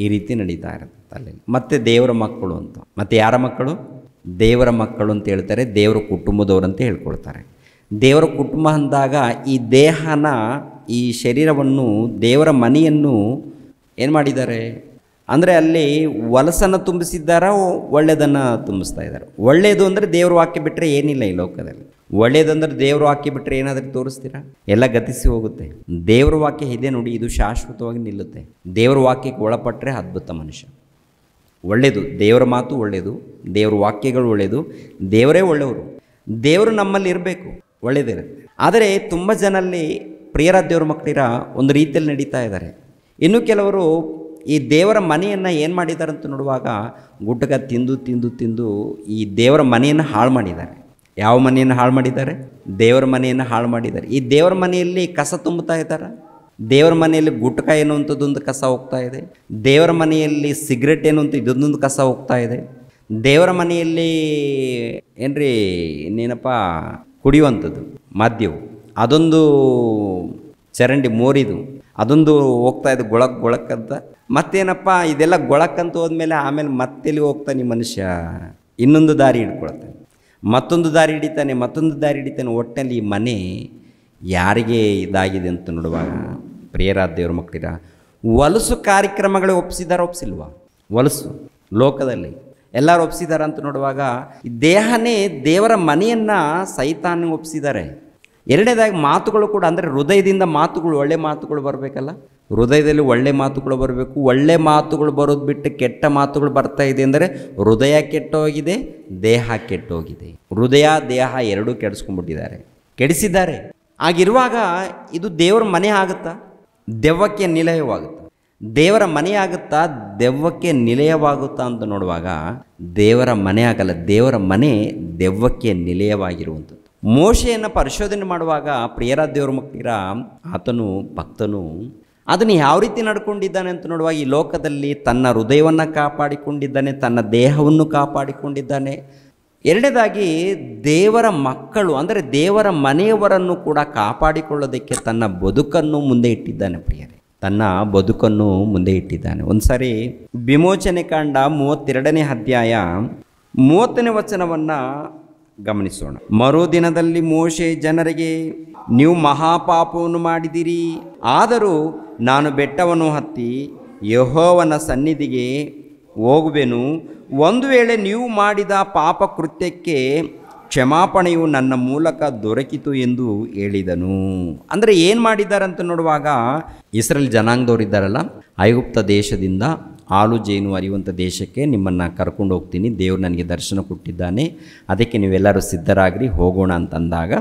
[SPEAKER 1] ಈ ರೀತಿ ನಡೀತಾ ಇರುತ್ತೆ ಅಲ್ಲಿ. ಮತ್ತು ದೇವರ ಮಕ್ಕಳು ಅಂತ, ಮತ್ತು ಯಾರ ಮಕ್ಕಳು? ದೇವರ ಮಕ್ಕಳು ಅಂತ ಹೇಳ್ತಾರೆ, ದೇವರ ಕುಟುಂಬದವರು ಅಂತ ಹೇಳ್ಕೊಳ್ತಾರೆ. ದೇವರ ಕುಟುಂಬ ಅಂದಾಗ ಈ ದೇಹನ, ಈ ಶರೀರವನ್ನು, ದೇವರ ಮನೆಯನ್ನು ಏನು ಮಾಡಿದ್ದಾರೆ ಅಂದರೆ ಅಲ್ಲಿ ಹೊಲಸನ್ನು ತುಂಬಿಸಿದ್ದಾರ, ಒಳ್ಳೆಯದನ್ನು ತುಂಬಿಸ್ತಾ ಇದ್ದಾರೆ. ಒಳ್ಳೆಯದು ಅಂದರೆ ದೇವ್ರ ವಾಕ್ಯ ಬಿಟ್ಟರೆ ಏನಿಲ್ಲ ಈ ಲೋಕದಲ್ಲಿ. ಒಳ್ಳೆಯದಂದ್ರೆ ದೇವ್ರ ವಾಕ್ಯ ಬಿಟ್ಟರೆ ಏನಾದರೂ ತೋರಿಸ್ತೀರಾ? ಎಲ್ಲ ಗತಿಸಿ ಹೋಗುತ್ತೆ. ದೇವ್ರ ವಾಕ್ಯ ಇದೆ ನೋಡಿ, ಇದು ಶಾಶ್ವತವಾಗಿ ನಿಲ್ಲುತ್ತೆ. ದೇವ್ರ ವಾಕ್ಯಕ್ಕೆ ಒಳಪಟ್ಟರೆ ಅದ್ಭುತ ಮನುಷ್ಯ. ಒಳ್ಳೆಯದು, ದೇವರ ಮಾತು ಒಳ್ಳೆಯದು, ದೇವ್ರ ವಾಕ್ಯಗಳು ಒಳ್ಳೆಯದು, ದೇವರೇ ಒಳ್ಳೆಯವರು. ದೇವರು ನಮ್ಮಲ್ಲಿ ಇರಬೇಕು, ಒಳ್ಳೆಯದಿರುತ್ತೆ. ಆದರೆ ತುಂಬ ಜನಲ್ಲಿ ಪ್ರಿಯರ ದೇವ್ರ ಮಕ್ಕಳಿರ ಒಂದು ರೀತಿಯಲ್ಲಿ ನಡೀತಾ ಇದ್ದಾರೆ. ಇನ್ನು ಕೆಲವರು ಈ ದೇವರ ಮನೆಯನ್ನು ಏನು ಮಾಡಿದ್ದಾರೆ ಅಂತ ನೋಡುವಾಗ ಗುಟ್ಟಕ ತಿಂದು ತಿಂದು ತಿಂದು ಈ ದೇವರ ಮನೆಯನ್ನು ಹಾಳು ಮಾಡಿದ್ದಾರೆ. ಯಾವ ಮನೆಯನ್ನು ಹಾಳು ಮಾಡಿದ್ದಾರೆ? ದೇವರ ಮನೆಯನ್ನು ಹಾಳು ಮಾಡಿದ್ದಾರೆ. ಈ ದೇವರ ಮನೆಯಲ್ಲಿ ಕಸ ತುಂಬುತ್ತಾ ಇದ್ದಾರೆ. ದೇವರ ಮನೆಯಲ್ಲಿ ಗುಟ್ಕ ಎನ್ನುವಂಥದ್ದೊಂದು ಕಸ ಹೋಗ್ತಾ ಇದೆ. ದೇವರ ಮನೆಯಲ್ಲಿ ಸಿಗರೆಟ್ ಎನ್ನುವಂಥ ಇದೊಂದೊಂದು ಕಸ ಹೋಗ್ತಾ ಇದೆ. ದೇವರ ಮನೆಯಲ್ಲಿ ಏನ್ರಿ ಇನ್ನೇನಪ್ಪ ಕುಡಿಯುವಂಥದ್ದು ಮದ್ಯವು, ಅದೊಂದು ಚರಂಡಿ ಮೋರಿದು ಅದೊಂದು ಹೋಗ್ತಾ ಇದೆ ಗೊಳಕ್ಕಂತ. ಮತ್ತೇನಪ್ಪ ಇದೆಲ್ಲ ಗೊಳಕ್ಕಂತ ಹೋದ್ಮೇಲೆ ಆಮೇಲೆ ಮತ್ತೆಲ್ಲಿ ಹೋಗ್ತಾನೆ ಮನುಷ್ಯ? ಇನ್ನೊಂದು ದಾರಿ ಹಿಡ್ಕೊಳ್ತಾನೆ, ಮತ್ತೊಂದು ದಾರಿ ಹಿಡಿತಾನೆ. ಒಟ್ಟಿನಲ್ಲಿ ಈ ಮನೆ ಯಾರಿಗೆ ಇದಾಗಿದೆ ಅಂತ ನೋಡುವಾಗ ಪ್ರಿಯರಾದ ದೇವ್ರ ಮಕ್ಕಳಿರ ಹೊಲಸು ಕಾರ್ಯಕ್ರಮಗಳು ಒಪ್ಪಿಸಿಲ್ವಾ? ಹೊಲಸು ಲೋಕದಲ್ಲಿ ಎಲ್ಲರೂ ಒಪ್ಪಿಸಿದಾರ ಅಂತ ನೋಡುವಾಗ ಈ ದೇಹನೇ ದೇವರ ಮನೆಯನ್ನು ಸೈತಾನಿಗೆ ಒಪ್ಪಿಸಿದ್ದಾರೆ. ಎರಡನೇದಾಗಿ ಮಾತುಗಳು ಕೂಡ, ಅಂದರೆ ಹೃದಯದಿಂದ ಮಾತುಗಳು, ಒಳ್ಳೆ ಮಾತುಗಳು ಬರಬೇಕಲ್ಲ. ಹೃದಯದಲ್ಲಿ ಒಳ್ಳೆ ಮಾತುಗಳು ಬರಬೇಕು. ಒಳ್ಳೆ ಮಾತುಗಳು ಬರೋದು ಬಿಟ್ಟು ಕೆಟ್ಟ ಮಾತುಗಳು ಬರ್ತಾ ಇದೆ ಅಂದರೆ ಹೃದಯ ಕೆಟ್ಟೋಗಿದೆ, ದೇಹ ಕೆಟ್ಟೋಗಿದೆ. ಹೃದಯ ದೇಹ ಎರಡೂ ಕೆಡಿಸಿದ್ದಾರೆ. ಆಗಿರುವಾಗ ಇದು ದೇವರ ಮನೆ ಆಗುತ್ತಾ? ದೆವ್ವಕ್ಕೆ ನಿಲಯವಾಗುತ್ತಾ? ದೇವರ ಮನೆ ಆಗುತ್ತಾ? ದೆವ್ವಕ್ಕೆ ನಿಲಯವಾಗುತ್ತಾ ಅಂತ ನೋಡುವಾಗ ದೇವರ ಮನೆ ಆಗಲ್ಲ. ದೇವರ ಮನೆ ದೆವ್ವಕ್ಕೆ ನಿಲಯವಾಗಿರುವಂಥದ್ದು. ಮೋಶೆಯನ್ನು ಪರಿಶೋಧನೆ ಮಾಡುವಾಗ ಪ್ರಿಯರ ದೇವ್ರ ಮಕ್ಕಳಿರ ಆತನು ಭಕ್ತನು ಅದನ್ನು ಯಾವ ರೀತಿ ನಡ್ಕೊಂಡಿದ್ದಾನೆ ಅಂತ ನೋಡುವಾಗ ಈ ಲೋಕದಲ್ಲಿ ತನ್ನ ಹೃದಯವನ್ನು ಕಾಪಾಡಿಕೊಂಡಿದ್ದಾನೆ, ತನ್ನ ದೇಹವನ್ನು ಕಾಪಾಡಿಕೊಂಡಿದ್ದಾನೆ. ಎರಡನೇದಾಗಿ ದೇವರ ಮಕ್ಕಳು ಅಂದರೆ ದೇವರ ಮನೆಯವರನ್ನು ಕೂಡ ಕಾಪಾಡಿಕೊಳ್ಳೋದಕ್ಕೆ ತನ್ನ ಬದುಕನ್ನು ಮುಂದೆ ಇಟ್ಟಿದ್ದಾನೆ. ಪ್ರಿಯರೇ, ತನ್ನ ಬದುಕನ್ನು ಮುಂದೆ ಇಟ್ಟಿದ್ದಾನೆ. ಒಂದು ಸಾರಿ ವಿಮೋಚನೆ ಕಾಂಡ 32ನೇ ಅಧ್ಯಾಯ 30ನೇ ವಚನವನ್ನು ಗಮನಿಸೋಣ. ಮರುದಿನದಲ್ಲಿ ಮೋಶೆ ಜನರಿಗೆ, ನೀವು ಮಹಾಪಾಪವನ್ನು ಮಾಡಿದಿರಿ, ಆದರೂ ನಾನು ಬೆಟ್ಟವನ್ನು ಹತ್ತಿ ಯೆಹೋವನ ಸನ್ನಿಧಿಗೆ ಹೋಗುವೆನು. ಒಂದು ವೇಳೆ ನೀವು ಮಾಡಿದ ಪಾಪ ಕೃತ್ಯಕ್ಕೆ ಕ್ಷಮಾಪಣೆಯು ನನ್ನ ಮೂಲಕ ದೊರಕಿತು ಎಂದು ಹೇಳಿದನು. ಅಂದರೆ ಏನು ಮಾಡಿದ್ದಾರೆ ಅಂತ ನೋಡುವಾಗ ಇಸ್ರೇಲ್ ಜನಾಂಗದವ್ರು ಇದ್ದಾರಲ್ಲ, ಐಗುಪ್ತ ದೇಶದಿಂದ ಹಾಲು ಜೇನು ಹರಿಯುವಂಥ ದೇಶಕ್ಕೆ ನಿಮ್ಮನ್ನು ಕರ್ಕೊಂಡು ಹೋಗ್ತೀನಿ, ದೇವರು ನನಗೆ ದರ್ಶನ ಕೊಟ್ಟಿದ್ದಾನೆ, ಅದಕ್ಕೆ ನೀವೆಲ್ಲರೂ ಸಿದ್ಧರಾಗ್ರಿ, ಹೋಗೋಣ ಅಂತಂದಾಗ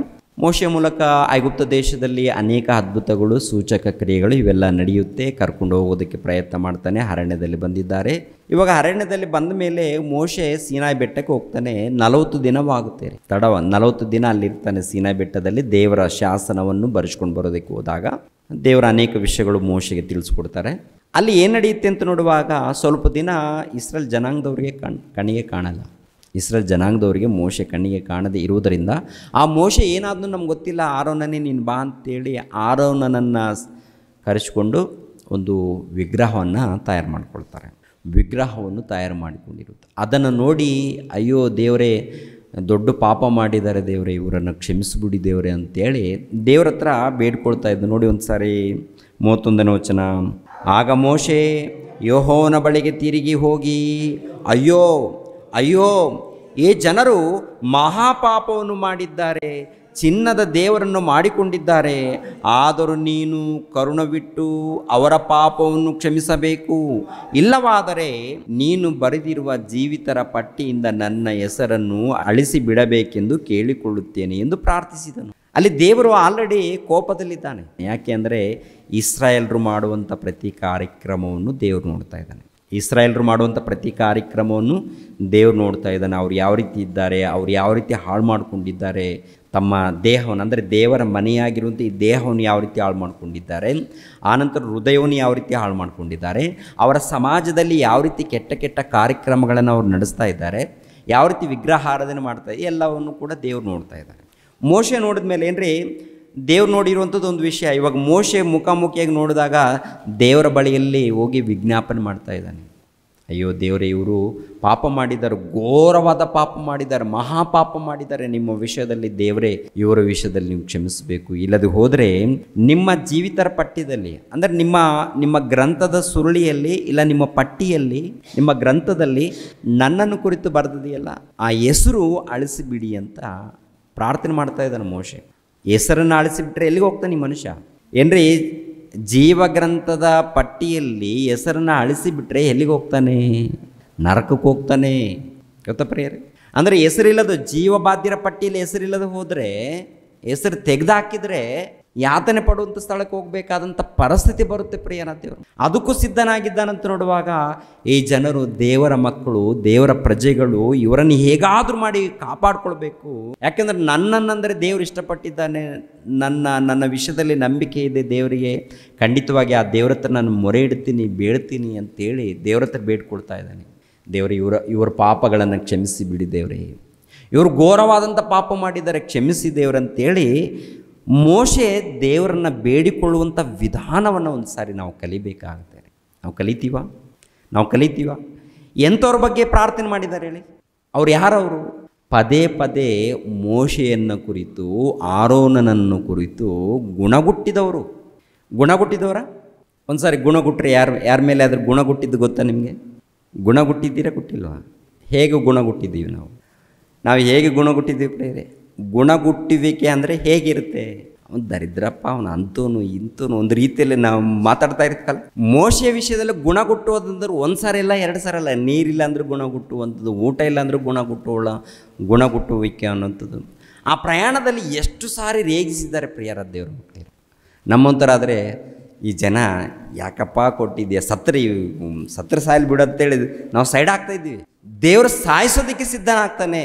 [SPEAKER 1] ಮೋಶೆ ಮೂಲಕ ಐಗುಪ್ತ ದೇಶದಲ್ಲಿ ಅನೇಕ ಅದ್ಭುತಗಳು, ಸೂಚಕ ಕ್ರಿಯೆಗಳು ಇವೆಲ್ಲ ನಡೆಯುತ್ತೆ. ಕರ್ಕೊಂಡು ಹೋಗೋದಕ್ಕೆ ಪ್ರಯತ್ನ ಮಾಡ್ತಾನೆ. ಅರಣ್ಯದಲ್ಲಿ ಬಂದಿದ್ದಾರೆ. ಇವಾಗ ಅರಣ್ಯದಲ್ಲಿ ಬಂದ ಮೇಲೆ ಮೋಶೆ ಸೀನಾಯಿ ಬೆಟ್ಟಕ್ಕೆ ಹೋಗ್ತಾನೆ. 40 ದಿನವಾಗುತ್ತೆ, 40 ದಿನ ಅಲ್ಲಿರ್ತಾನೆ ಸೀನಾಯಿ ಬೆಟ್ಟದಲ್ಲಿ. ದೇವರ ಶಾಸನವನ್ನು ಬರೆಸ್ಕೊಂಡು ಬರೋದಕ್ಕೆ ಹೋದಾಗ ದೇವರ ಅನೇಕ ವಿಷಯಗಳು ಮೋಶೆಗೆ ತಿಳಿಸ್ಕೊಡ್ತಾರೆ. ಅಲ್ಲಿ ಏನು ನಡೆಯುತ್ತೆ ಅಂತ ನೋಡುವಾಗ ಸ್ವಲ್ಪ ದಿನ ಇಸ್ರೇಲ್ ಜನಾಂಗದವ್ರಿಗೆ ಕಣ್ಣಿಗೆ ಕಾಣಲ್ಲ. ಇಸ್ರೇಲ್ ಜನಾಂಗದವರಿಗೆ ಮೋಶೆ ಕಣ್ಣಿಗೆ ಕಾಣದೇ ಇರುವುದರಿಂದ ಆ ಮೋಶೆ ಏನಾದರೂ ನಮ್ಗೆ ಗೊತ್ತಿಲ್ಲ, ಆರೋನನೇ ನೀನು ಬಾ ಅಂತೇಳಿ ಆರೋನನನ್ನು ಕರೆಸಿಕೊಂಡು ಒಂದು ವಿಗ್ರಹವನ್ನು ತಯಾರು ಮಾಡಿಕೊಳ್ತಾರೆ. ವಿಗ್ರಹವನ್ನು ತಯಾರು ಮಾಡಿಕೊಂಡಿರುತ್ತೆ. ಅದನ್ನು ನೋಡಿ ಅಯ್ಯೋ ದೇವರೇ, ದೊಡ್ಡ ಪಾಪ ಮಾಡಿದ್ದಾರೆ ದೇವರೇ, ಇವರನ್ನು ಕ್ಷಮಿಸಿಬಿಡಿ ದೇವರೇ ಅಂತೇಳಿ ದೇವ್ರ ಹತ್ರ ಬೇಡ್ಕೊಳ್ತಾ ಇದ್ದು. ನೋಡಿ ಒಂದು ಸಾರಿ 31ನೇ ವಚನ. ಆಗ ಮೋಶೆ ಯೆಹೋವನ ಬಳಿಗೆ ತಿರುಗಿ ಹೋಗಿ, ಅಯ್ಯೋ ಅಯ್ಯೋ, ಈ ಜನರು ಮಹಾಪಾಪವನ್ನು ಮಾಡಿದ್ದಾರೆ, ಚಿನ್ನದ ದೇವರನ್ನು ಮಾಡಿಕೊಂಡಿದ್ದಾರೆ. ಆದರೂ ನೀನು ಕರುಣವಿಟ್ಟು ಅವರ ಪಾಪವನ್ನು ಕ್ಷಮಿಸಬೇಕು, ಇಲ್ಲವಾದರೆ ನೀನು ಬರೆದಿರುವ ಜೀವಿತರ ಪಟ್ಟಿಯಿಂದ ನನ್ನ ಹೆಸರನ್ನು ಅಳಿಸಿ ಬಿಡಬೇಕೆಂದು ಕೇಳಿಕೊಳ್ಳುತ್ತೇನೆ ಎಂದು ಪ್ರಾರ್ಥಿಸಿದನು. ಅಲ್ಲಿ ದೇವರು ಆಲ್ರೆಡಿ ಕೋಪದಲ್ಲಿದ್ದಾನೆ. ಯಾಕೆ ಅಂದರೆ ಇಸ್ರಾಯೇಲ್ರು ಮಾಡುವಂಥ ಪ್ರತಿ ಕಾರ್ಯಕ್ರಮವನ್ನು ದೇವರು ನೋಡ್ತಾ ಇದ್ದಾನೆ. ಇಸ್ರಾಯೇಲ್ರು ಮಾಡುವಂಥ ಪ್ರತಿ ಕಾರ್ಯಕ್ರಮವನ್ನು ದೇವರು ನೋಡ್ತಾ ಇದ್ದಾನೆ. ಅವ್ರು ಯಾವ ರೀತಿ ಇದ್ದಾರೆ, ಅವ್ರು ಯಾವ ರೀತಿ ಹಾಳು ಮಾಡಿಕೊಂಡಿದ್ದಾರೆ, ತಮ್ಮ ದೇಹವನ್ನು ಅಂದರೆ ದೇವರ ಮನೆಯಾಗಿರುವಂಥ ಈ ದೇಹವನ್ನು ಯಾವ ರೀತಿ ಹಾಳು ಮಾಡಿಕೊಂಡಿದ್ದಾರೆ, ಆನಂತರ ಹೃದಯವನ್ನು ಯಾವ ರೀತಿ ಹಾಳು ಮಾಡಿಕೊಂಡಿದ್ದಾರೆ, ಅವರ ಸಮಾಜದಲ್ಲಿ ಯಾವ ರೀತಿ ಕೆಟ್ಟ ಕೆಟ್ಟ ಕಾರ್ಯಕ್ರಮಗಳನ್ನು ಅವ್ರು ನಡೆಸ್ತಾ ಇದ್ದಾರೆ, ಯಾವ ರೀತಿ ವಿಗ್ರಹಾರಾಧನೆ ಮಾಡ್ತಾ ಎಲ್ಲವನ್ನು ಕೂಡ ದೇವ್ರು ನೋಡ್ತಾ ಇದ್ದಾರೆ. ಮೋಶೆ ನೋಡಿದ ಮೇಲೆ ಏನ್ರಿ ದೇವ್ರು ನೋಡಿರುವಂಥದ್ದು ಒಂದು ವಿಷಯ. ಇವಾಗ ಮೋಶೆ ಮುಖಾಮುಖಿಯಾಗಿ ನೋಡಿದಾಗ ದೇವರ ಬಳಿಯಲ್ಲಿ ಹೋಗಿ ವಿಜ್ಞಾಪನೆ ಮಾಡ್ತಾ ಇದ್ದಾನೆ. ಅಯ್ಯೋ ದೇವರೇ, ಇವರು ಪಾಪ ಮಾಡಿದ್ದಾರೆ, ಘೋರವಾದ ಪಾಪ ಮಾಡಿದ್ದಾರೆ, ಮಹಾಪಾಪ ಮಾಡಿದ್ದಾರೆ. ನಿಮ್ಮ ವಿಷಯದಲ್ಲಿ ದೇವರೇ ಇವರ ವಿಷಯದಲ್ಲಿ ನೀವು ಕ್ಷಮಿಸಬೇಕು, ಇಲ್ಲದೆ ಹೋದರೆ ನಿಮ್ಮ ಜೀವಿತರ ಪಟ್ಟಿಯಲ್ಲಿ ಅಂದರೆ ನಿಮ್ಮ ಗ್ರಂಥದ ಸುರುಳಿಯಲ್ಲಿ ಇಲ್ಲ ನಿಮ್ಮ ಪಟ್ಟಿಯಲ್ಲಿ ನಿಮ್ಮ ಗ್ರಂಥದಲ್ಲಿ ನನ್ನನ್ನು ಕುರಿತು ಬರೆದಿದೆಯಲ್ಲ ಆ ಹೆಸರು ಅಳಿಸಿಬಿಡಿ ಅಂತ ಪ್ರಾರ್ಥನೆ ಮಾಡ್ತಾ ಇದ್ದಾನೆ ಮೋಶೆ. ಹೆಸರನ್ನು ಅಳಿಸಿಬಿಟ್ರೆ ಎಲ್ಲಿಗೆ ಹೋಗ್ತಾನೆ ಈ ಮನುಷ್ಯ? ಏನ್ರಿ ಜೀವಗ್ರಂಥದ ಪಟ್ಟಿಯಲ್ಲಿ ಹೆಸರನ್ನು ಅಳಿಸಿಬಿಟ್ರೆ ಎಲ್ಲಿಗೆ ಹೋಗ್ತಾನೆ? ನರಕಕ್ಕೆ ಹೋಗ್ತಾನೆ. ಗೊತ್ತಾ ಪ್ರಿಯರೇ? ಅಂದರೆ ಹೆಸರಿಲ್ಲದ ಜೀವಬಾಧ್ಯರ ಪಟ್ಟಿಯಲ್ಲಿ ಹೆಸರಿಲ್ಲದೆ ಹೋದರೆ, ಹೆಸರು ತೆಗೆದುಹಾಕಿದರೆ ಯಾತನೆ ಪಡುವಂಥ ಸ್ಥಳಕ್ಕೆ ಹೋಗಬೇಕಾದಂಥ ಪರಿಸ್ಥಿತಿ ಬರುತ್ತೆ ಪ್ರಿಯನ ದೇವರು. ಅದಕ್ಕೂ ಸಿದ್ಧನಾಗಿದ್ದಾನಂತ ನೋಡುವಾಗ ಈ ಜನರು ದೇವರ ಮಕ್ಕಳು, ದೇವರ ಪ್ರಜೆಗಳು, ಇವರನ್ನು ಹೇಗಾದರೂ ಮಾಡಿ ಕಾಪಾಡ್ಕೊಳ್ಬೇಕು. ಯಾಕೆಂದರೆ ನನ್ನನ್ನಂದರೆ ದೇವರು ಇಷ್ಟಪಟ್ಟಿದ್ದಾನೆ, ನನ್ನ ವಿಷಯದಲ್ಲಿ ನಂಬಿಕೆ ಇದೆ ದೇವರಿಗೆ, ಖಂಡಿತವಾಗಿ ಆ ದೇವ್ರ ಹತ್ರ ನಾನು ಮೊರೆ ಇಡ್ತೀನಿ, ಬೇಡ್ತೀನಿ ಅಂತೇಳಿ ದೇವ್ರ ಹತ್ರ ಬೇಡ್ಕೊಳ್ತಾ ಇದ್ದಾನೆ. ದೇವರು ಇವರ ಪಾಪಗಳನ್ನು ಕ್ಷಮಿಸಿ ಬಿಡಿ ದೇವರೇ, ಇವರು ಘೋರವಾದಂಥ ಪಾಪ ಮಾಡಿದ್ದಾರೆ, ಕ್ಷಮಿಸಿ ದೇವರಂತೇಳಿ ಮೋಶೆ ದೇವರನ್ನು ಬೇಡಿಕೊಳ್ಳುವಂಥ ವಿಧಾನವನ್ನು ಒಂದು ಸಾರಿ ನಾವು ಕಲಿಬೇಕಾಗುತ್ತೆ. ನಾವು ಕಲಿತೀವ? ಎಂಥವ್ರ ಬಗ್ಗೆ ಪ್ರಾರ್ಥನೆ ಮಾಡಿದ್ದಾರೆ ಹೇಳಿ? ಅವ್ರು ಯಾರವರು? ಪದೇ ಪದೇ ಮೋಶೆಯನ್ನು ಕುರಿತು, ಆರೋನನನ್ನು ಕುರಿತು ಗುಣಗುಟ್ಟಿದವರ ಒಂದು ಸಾರಿ ಗುಣಗುಟ್ರೆ ಯಾರ ಮೇಲೆ ಆದರೂ ಗುಣಗುಟ್ಟಿದ್ದು ಗೊತ್ತಾ ನಿಮಗೆ? ಗುಣಗುಟ್ಟಿದ್ದೀರಾ ಗೊತ್ತಿಲ್ವಾ? ಹೇಗೆ ಗುಣಗುಟ್ಟಿದ್ದೀವಿ ನಾವು ಹೇಗೆ ಗುಣಗುಟ್ಟಿದ್ದೀವಿ ಪ್ರೇರೆ? ಗುಣಗುಟ್ಟುವಿಕೆ ಅಂದರೆ ಹೇಗಿರುತ್ತೆ? ಅವನು ದರಿದ್ರಪ್ಪ, ಅವನು ಅಂತೂನು ಇಂತೂನು ಒಂದು ರೀತಿಯಲ್ಲಿ ನಾವು ಮಾತಾಡ್ತಾ ಇರ್ತೀವಲ್ಲ. ಮೋಶೆಯ ವಿಷಯದಲ್ಲಿ ಗುಣಗುಟ್ಟುವುದಂದ್ರೆ ಒಂದು ಸಾರಿ ಇಲ್ಲ, 2 ಸಾರಿ ಅಲ್ಲ. ನೀರಿಲ್ಲ ಅಂದ್ರೆ ಗುಣಗುಟ್ಟುವಂಥದ್ದು, ಊಟ ಇಲ್ಲ ಅಂದ್ರೆ ಗುಣಗುಟ್ಟುವಿಕೆ ಅನ್ನೋಂಥದ್ದು. ಆ ಪ್ರಯಾಣದಲ್ಲಿ ಎಷ್ಟು ಸಾರಿ ರೇಗಿಸಿದ್ದಾರೆ ಪ್ರಿಯರ ದೇವ್ರ ಮಕ್ಕಳು. ನಮ್ಮಂಥರಾದರೆ ಈ ಜನ ಯಾಕಪ್ಪ ಕೊಟ್ಟಿದ್ದೀಯ, ಸತ್ರ ಸಾಯಲ್ ಬಿಡೋಂತೇಳಿ ನಾವು ಸೈಡ್ ಆಗ್ತಾ ಇದ್ದೀವಿ. ದೇವರು ಸಾಯಿಸೋದಕ್ಕೆ ಸಿದ್ಧನಾಗ್ತಾನೆ,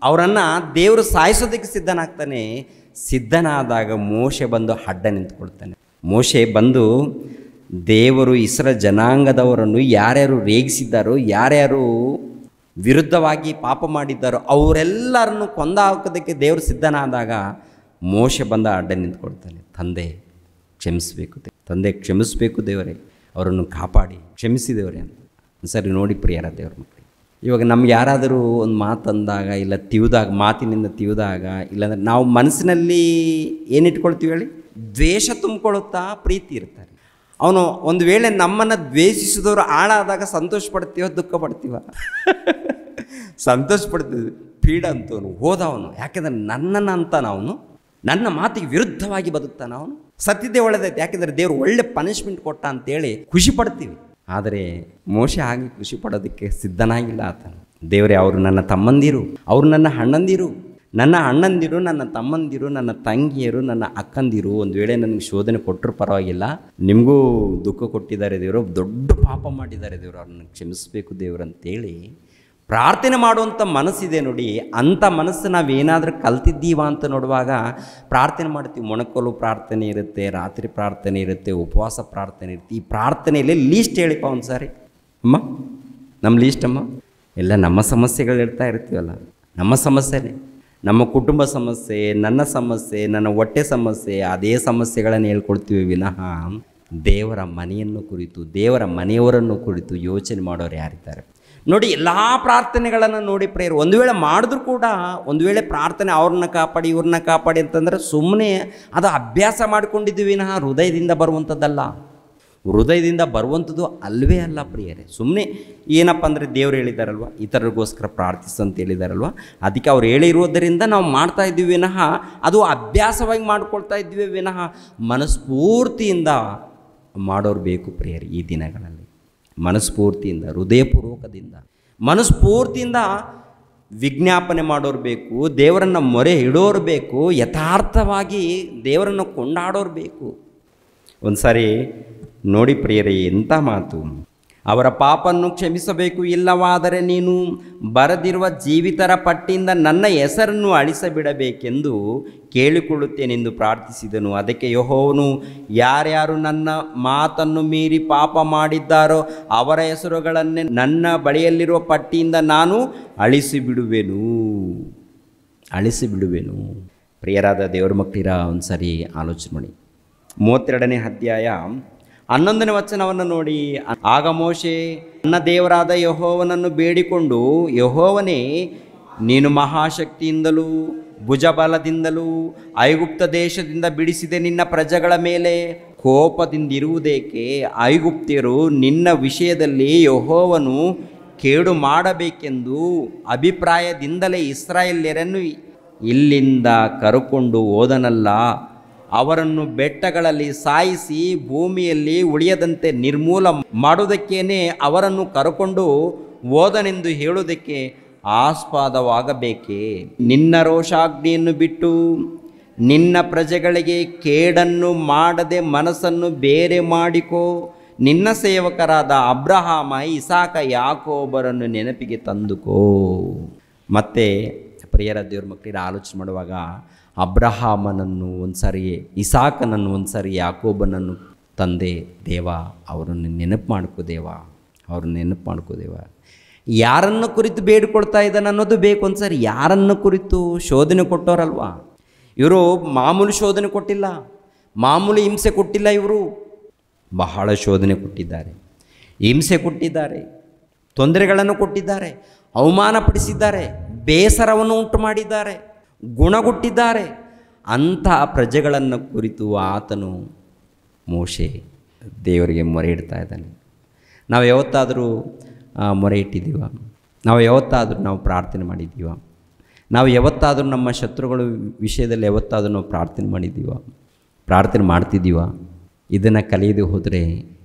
[SPEAKER 1] ಅವರನ್ನು ದೇವರು ಸಾಯಿಸೋದಕ್ಕೆ ಸಿದ್ಧನಾಗ್ತಾನೆ. ಸಿದ್ಧನಾದಾಗ ಮೋಶೆ ಬಂದು ಅಡ್ಡ ನಿಂತ್ಕೊಳ್ತಾನೆ. ಮೋಶೆ ಬಂದು ದೇವರು ಇಸ್ರಾಯೇಲ್ ಜನಾಂಗದವರನ್ನು ಯಾರ್ಯಾರು ರೇಗಿಸಿದ್ದಾರೋ, ಯಾರ್ಯಾರು ವಿರುದ್ಧವಾಗಿ ಪಾಪ ಮಾಡಿದ್ದಾರೋ ಅವರೆಲ್ಲರನ್ನು ಕೊಂದ ಹಾಕೋದಕ್ಕೆ ದೇವರು ಸಿದ್ಧನಾದಾಗ ಮೋಶೆ ಬಂದ ಅಡ್ಡ ನಿಂತ್ಕೊಳ್ತಾನೆ. ತಂದೆ ಕ್ಷಮಿಸಬೇಕು ದೇವರೇ, ಅವರನ್ನು ಕಾಪಾಡಿ ಕ್ಷಮಿಸಿ ದೇವರೇ ಅಂತ. ಸರಿ ನೋಡಿ ಪ್ರಿಯರ ದೇವ್ರ ಮಕ್ಕಳು, ಇವಾಗ ನಮ್ಗೆ ಯಾರಾದರೂ ಒಂದು ಮಾತಂದಾಗ ಇಲ್ಲ ಮಾತಿನಿಂದ ತಿವಿದಾಗ, ಇಲ್ಲಾಂದರೆ ನಾವು ಮನಸ್ಸಿನಲ್ಲಿ ಏನಿಟ್ಕೊಳ್ತೀವಿ ಹೇಳಿ? ದ್ವೇಷ ತುಂಬಿಕೊಳ್ಳುತ್ತಾ ಪ್ರೀತಿ ಇರ್ತಾರೆ. ಅವನು ಒಂದು ವೇಳೆ ನಮ್ಮನ್ನು ದ್ವೇಷಿಸಿದವರು ಹಾಳಾದಾಗ ಸಂತೋಷ ಪಡ್ತೀವ, ದುಃಖ ಪಡ್ತೀವ? ಸಂತೋಷ ಪಡ್ತೀವಿ. ಪೀಡ ಅಂತವನು ಹೋದವನು, ಯಾಕೆಂದರೆ ನನ್ನನ್ನು ಅಂತಾನ ಅವನು, ನನ್ನ ಮಾತಿಗೆ ವಿರುದ್ಧವಾಗಿ ಬದುಕ್ತಾನ ಅವನು. ಸತ್ಯದೇ ಒಳ್ಳೆದೈತೆ, ಯಾಕೆಂದರೆ ದೇವರು ಒಳ್ಳೆ ಪನಿಷ್ಮೆಂಟ್ ಕೊಟ್ಟ ಅಂತೇಳಿ ಖುಷಿ ಪಡ್ತೀವಿ. ಆದರೆ ಮೋಶೆ ಹಾಗೆ ಖುಷಿ ಪಡೋದಕ್ಕೆ ಸಿದ್ಧನಾಗಿಲ್ಲ ಆತನು. ದೇವರೇ, ಅವರು ನನ್ನ ತಮ್ಮಂದಿರು, ಅವರು ನನ್ನ ಅಣ್ಣಂದಿರು, ನನ್ನ ತಮ್ಮಂದಿರು, ನನ್ನ ತಂಗಿಯರು, ನನ್ನ ಅಕ್ಕಂದಿರು. ಒಂದು ವೇಳೆ ನನಗೆ ಶೋಧನೆ ಕೊಟ್ಟರು ಪರವಾಗಿಲ್ಲ, ನಿಮಗೂ ದುಃಖ ಕೊಟ್ಟಿದ್ದಾರೆ ದೇವರು, ದೊಡ್ಡ ಪಾಪ ಮಾಡಿದ್ದಾರೆ ದೇವರು, ಅವ್ರನ್ನ ಕ್ಷಮಿಸಬೇಕು ದೇವರು ಅಂತೇಳಿ ಪ್ರಾರ್ಥನೆ ಮಾಡುವಂಥ ಮನಸ್ಸಿದೆ ನೋಡಿ. ಅಂಥ ಮನಸ್ಸು ನಾವೇನಾದರೂ ಕಲ್ತಿದ್ದೀವ ಅಂತ ನೋಡುವಾಗ ಪ್ರಾರ್ಥನೆ ಮಾಡ್ತೀವಿ. ಮೊಣಕೋಲು ಪ್ರಾರ್ಥನೆ ಇರುತ್ತೆ, ರಾತ್ರಿ ಪ್ರಾರ್ಥನೆ ಇರುತ್ತೆ, ಉಪವಾಸ ಪ್ರಾರ್ಥನೆ ಇರುತ್ತೆ. ಈ ಪ್ರಾರ್ಥನೆಯಲ್ಲಿ ಲೀಸ್ಟ್ ಹೇಳಿಪ್ಪ ಒಂದು ಸಾರಿ ಅಮ್ಮ, ನಮ್ಮ ಲೀಸ್ಟ್ ಅಮ್ಮ. ಎಲ್ಲ ನಮ್ಮ ಸಮಸ್ಯೆಗಳು ಹೇಳ್ತಾ ಇರ್ತೀವಲ್ಲ, ನಮ್ಮ ಸಮಸ್ಯೆನೇ, ನಮ್ಮ ಕುಟುಂಬ ಸಮಸ್ಯೆ, ನನ್ನ ಸಮಸ್ಯೆ, ನನ್ನ ಹೊಟ್ಟೆ ಸಮಸ್ಯೆ, ಅದೇ ಸಮಸ್ಯೆಗಳನ್ನು ಹೇಳ್ಕೊಳ್ತೀವಿ ವಿನಃ ದೇವರ ಮನೆಯನ್ನು ಕುರಿತು, ದೇವರ ಮನೆಯವರನ್ನು ಕುರಿತು ಯೋಚನೆ ಮಾಡೋರು ಯಾರಿದ್ದಾರೆ? ನೋಡಿ, ಎಲ್ಲ ಪ್ರಾರ್ಥನೆಗಳನ್ನು ನೋಡಿ ಪ್ರೇಯರ್ ಒಂದು ವೇಳೆ ಮಾಡಿದ್ರೂ ಕೂಡ, ಒಂದು ವೇಳೆ ಪ್ರಾರ್ಥನೆ ಅವ್ರನ್ನ ಕಾಪಾಡಿ ಇವ್ರನ್ನ ಕಾಪಾಡಿ ಅಂತಂದರೆ ಸುಮ್ಮನೆ ಅದು ಅಭ್ಯಾಸ ಮಾಡ್ಕೊಂಡಿದ್ದೀವಿ ವಿನಃ ಹೃದಯದಿಂದ ಬರುವಂಥದ್ದಲ್ಲ. ಹೃದಯದಿಂದ ಬರುವಂಥದ್ದು ಅಲ್ವೇ ಅಲ್ಲ ಪ್ರಿಯರೇ. ಸುಮ್ಮನೆ ಏನಪ್ಪ ಅಂದರೆ ದೇವ್ರು ಹೇಳಿದಾರಲ್ವ, ಇತರರಿಗೋಸ್ಕರ ಪ್ರಾರ್ಥಿಸು ಅಂತ ಹೇಳಿದಾರಲ್ವ, ಅದಕ್ಕೆ ಅವ್ರು ಹೇಳಿರೋದರಿಂದ ನಾವು ಮಾಡ್ತಾ ಇದ್ದೀವಿ ವಿನಃ ಅದು ಅಭ್ಯಾಸವಾಗಿ ಮಾಡ್ಕೊಳ್ತಾ ಇದ್ದೀವಿ ವಿನಃ ಮನಸ್ಫೂರ್ತಿಯಿಂದ ಮಾಡೋರು ಬೇಕು ಪ್ರಿಯರೇ. ಈ ದಿನಗಳಲ್ಲಿ ಮನಸ್ಫೂರ್ತಿಯಿಂದ, ಹೃದಯಪೂರ್ವಕದಿಂದ, ಮನಸ್ಫೂರ್ತಿಯಿಂದ ವಿಜ್ಞಾಪನೆ ಮಾಡೋರು ಬೇಕು, ದೇವರನ್ನು ಮೊರೆ ಇಡೋರು ಬೇಕು, ಯಥಾರ್ಥವಾಗಿ ದೇವರನ್ನು ಕೊಂಡಾಡೋರು ಬೇಕು. ಒಂದು ಸಾರಿ ನೋಡಿ ಪ್ರಿಯರೇ, ಎಂಥ ಮಾತು. ಅವರ ಪಾಪನ್ನು ಕ್ಷಮಿಸಬೇಕು, ಇಲ್ಲವಾದರೆ ನೀನು ಬರೆದಿರುವ ಜೀವಿತರ ಪಟ್ಟಿಯಿಂದ ನನ್ನ ಹೆಸರನ್ನು ಅಳಿಸಬಿಡಬೇಕೆಂದು ಕೇಳಿಕೊಳ್ಳುತ್ತೇನೆಂದು ಪ್ರಾರ್ಥಿಸಿದನು. ಅದಕ್ಕೆ ಯೆಹೋವನು, ಯಾರ್ಯಾರು ನನ್ನ ಮಾತನ್ನು ಮೀರಿ ಪಾಪ ಮಾಡಿದ್ದಾರೋ ಅವರ ಹೆಸರುಗಳನ್ನೇ ನನ್ನ ಬಳಿಯಲ್ಲಿರುವ ಪಟ್ಟಿಯಿಂದ ನಾನು ಅಳಿಸಿಬಿಡುವೆನು. ಪ್ರಿಯರಾದ ದೇವರ ಮಕ್ಕಳಿರ, ಒಂದು ಸರಿ ಆಲೋಚನೆ ಮಾಡಿ. 32ನೇ ಅಧ್ಯಾಯ 11ನೇ ವಚನವನ್ನು ನೋಡಿ. ಆಗ ಮೋಶೆ ನನ್ನ ದೇವರಾದ ಯೆಹೋವನನ್ನು ಬೇಡಿಕೊಂಡು, ಯೆಹೋವನೇ, ನೀನು ಮಹಾಶಕ್ತಿಯಿಂದಲೂ ಭುಜಬಲದಿಂದಲೂ ಐಗುಪ್ತ ದೇಶದಿಂದ ಬಿಡಿಸಿದ ನಿನ್ನ ಪ್ರಜೆಗಳ ಮೇಲೆ ಕೋಪದಿಂದಿರುವುದೇಕೆ? ಐಗುಪ್ತ್ಯರು ನಿನ್ನ ವಿಷಯದಲ್ಲಿ ಯೆಹೋವನು ಕೇಡು ಮಾಡಬೇಕೆಂದು ಅಭಿಪ್ರಾಯದಿಂದಲೇ ಇಸ್ರಾಯೇಲ್ಯರನ್ನು ಇಲ್ಲಿಂದ ಕರೆಕೊಂಡು ಹೋದನಲ್ಲ. ಅವರನ್ನು ಬೆಟ್ಟಗಳಲ್ಲಿ ಸಾಯಿಸಿ ಭೂಮಿಯಲ್ಲಿ ಉಳಿಯದಂತೆ ನಿರ್ಮೂಲ ಮಾಡುವುದಕ್ಕೇನೆ ಅವರನ್ನು ಕರೆಕೊಂಡು ಹೋದನೆಂದು ಹೇಳುವುದಕ್ಕೆ ಆಸ್ಪದವಾಗಬೇಕೆ? ನಿನ್ನ ರೋಷಾಗ್ನಿಯನ್ನು ಬಿಟ್ಟು ನಿನ್ನ ಪ್ರಜೆಗಳಿಗೆ ಕೇಡನ್ನು ಮಾಡದೆ ಮನಸ್ಸನ್ನು ಬೇರೆ ಮಾಡಿಕೋ. ನಿನ್ನ ಸೇವಕರಾದ ಅಬ್ರಹಾಮ, ಇಸಾಕ, ಯಾಕೋಬರನ್ನು ನೆನಪಿಗೆ ತಂದುಕೋ. ಮತ್ತೆ ಪ್ರಿಯರ ದೇವ್ರ ಮಕ್ಕಳಿಗೆ ಆಲೋಚನೆ ಮಾಡುವಾಗ ಅಬ್ರಹಾಮನನ್ನು ಒಂದು ಸಾರಿ, ಇಸಾಕನನ್ನು ಒಂದು ಸಾರಿ, ಯಾಕೋಬನನ್ನು ತಂದೆ ದೇವ ಅವರನ್ನು ನೆನಪು ಮಾಡ್ಕೋ ದೇವ. ಯಾರನ್ನು ಕುರಿತು ಬೇಡಿಕೊಳ್ತಾ ಇದ್ದಾನೆ ಅನ್ನೋದು ಬೇಕು. ಒಂದು ಸಾರಿ ಯಾರನ್ನು ಕುರಿತು ಶೋಧನೆ ಕೊಟ್ಟೋರಲ್ವಾ ಇವರು? ಮಾಮೂಲು ಶೋಧನೆ ಕೊಟ್ಟಿಲ್ಲ, ಮಾಮೂಲು ಹಿಂಸೆ ಕೊಟ್ಟಿಲ್ಲ. ಇವರು ಬಹಳ ಶೋಧನೆ ಕೊಟ್ಟಿದ್ದಾರೆ, ಹಿಂಸೆ ಕೊಟ್ಟಿದ್ದಾರೆ, ತೊಂದರೆಗಳನ್ನು ಕೊಟ್ಟಿದ್ದಾರೆ, ಅವಮಾನಪಡಿಸಿದ್ದಾರೆ, ಬೇಸರವನ್ನು ಉಂಟು ಮಾಡಿದ್ದಾರೆ, ಗುಣಗುಟ್ಟಿದ್ದಾರೆ. ಅಂಥ ಪ್ರಜೆಗಳನ್ನು ಕುರಿತು ಆತನು ಮೋಶೆ ದೇವರಿಗೆ ಮೊರೆ ಇಡ್ತಾ ಇದ್ದಾನೆ. ನಾವು ಯಾವತ್ತಾದರೂ ಮೊರೆ ಇಟ್ಟಿದ್ದೀವ? ನಾವು ಯಾವತ್ತಾದರೂ ನಾವು ಪ್ರಾರ್ಥನೆ ಮಾಡಿದ್ದೀವ? ನಾವು ಯಾವತ್ತಾದರೂ ನಮ್ಮ ಶತ್ರುಗಳ ವಿಷಯದಲ್ಲಿ ಯಾವತ್ತಾದರೂ ನಾವು ಪ್ರಾರ್ಥನೆ ಮಾಡ್ತಿದ್ದೀವ? ಇದನ್ನು ಕಲಿಯದೆ ಹೋದರೆ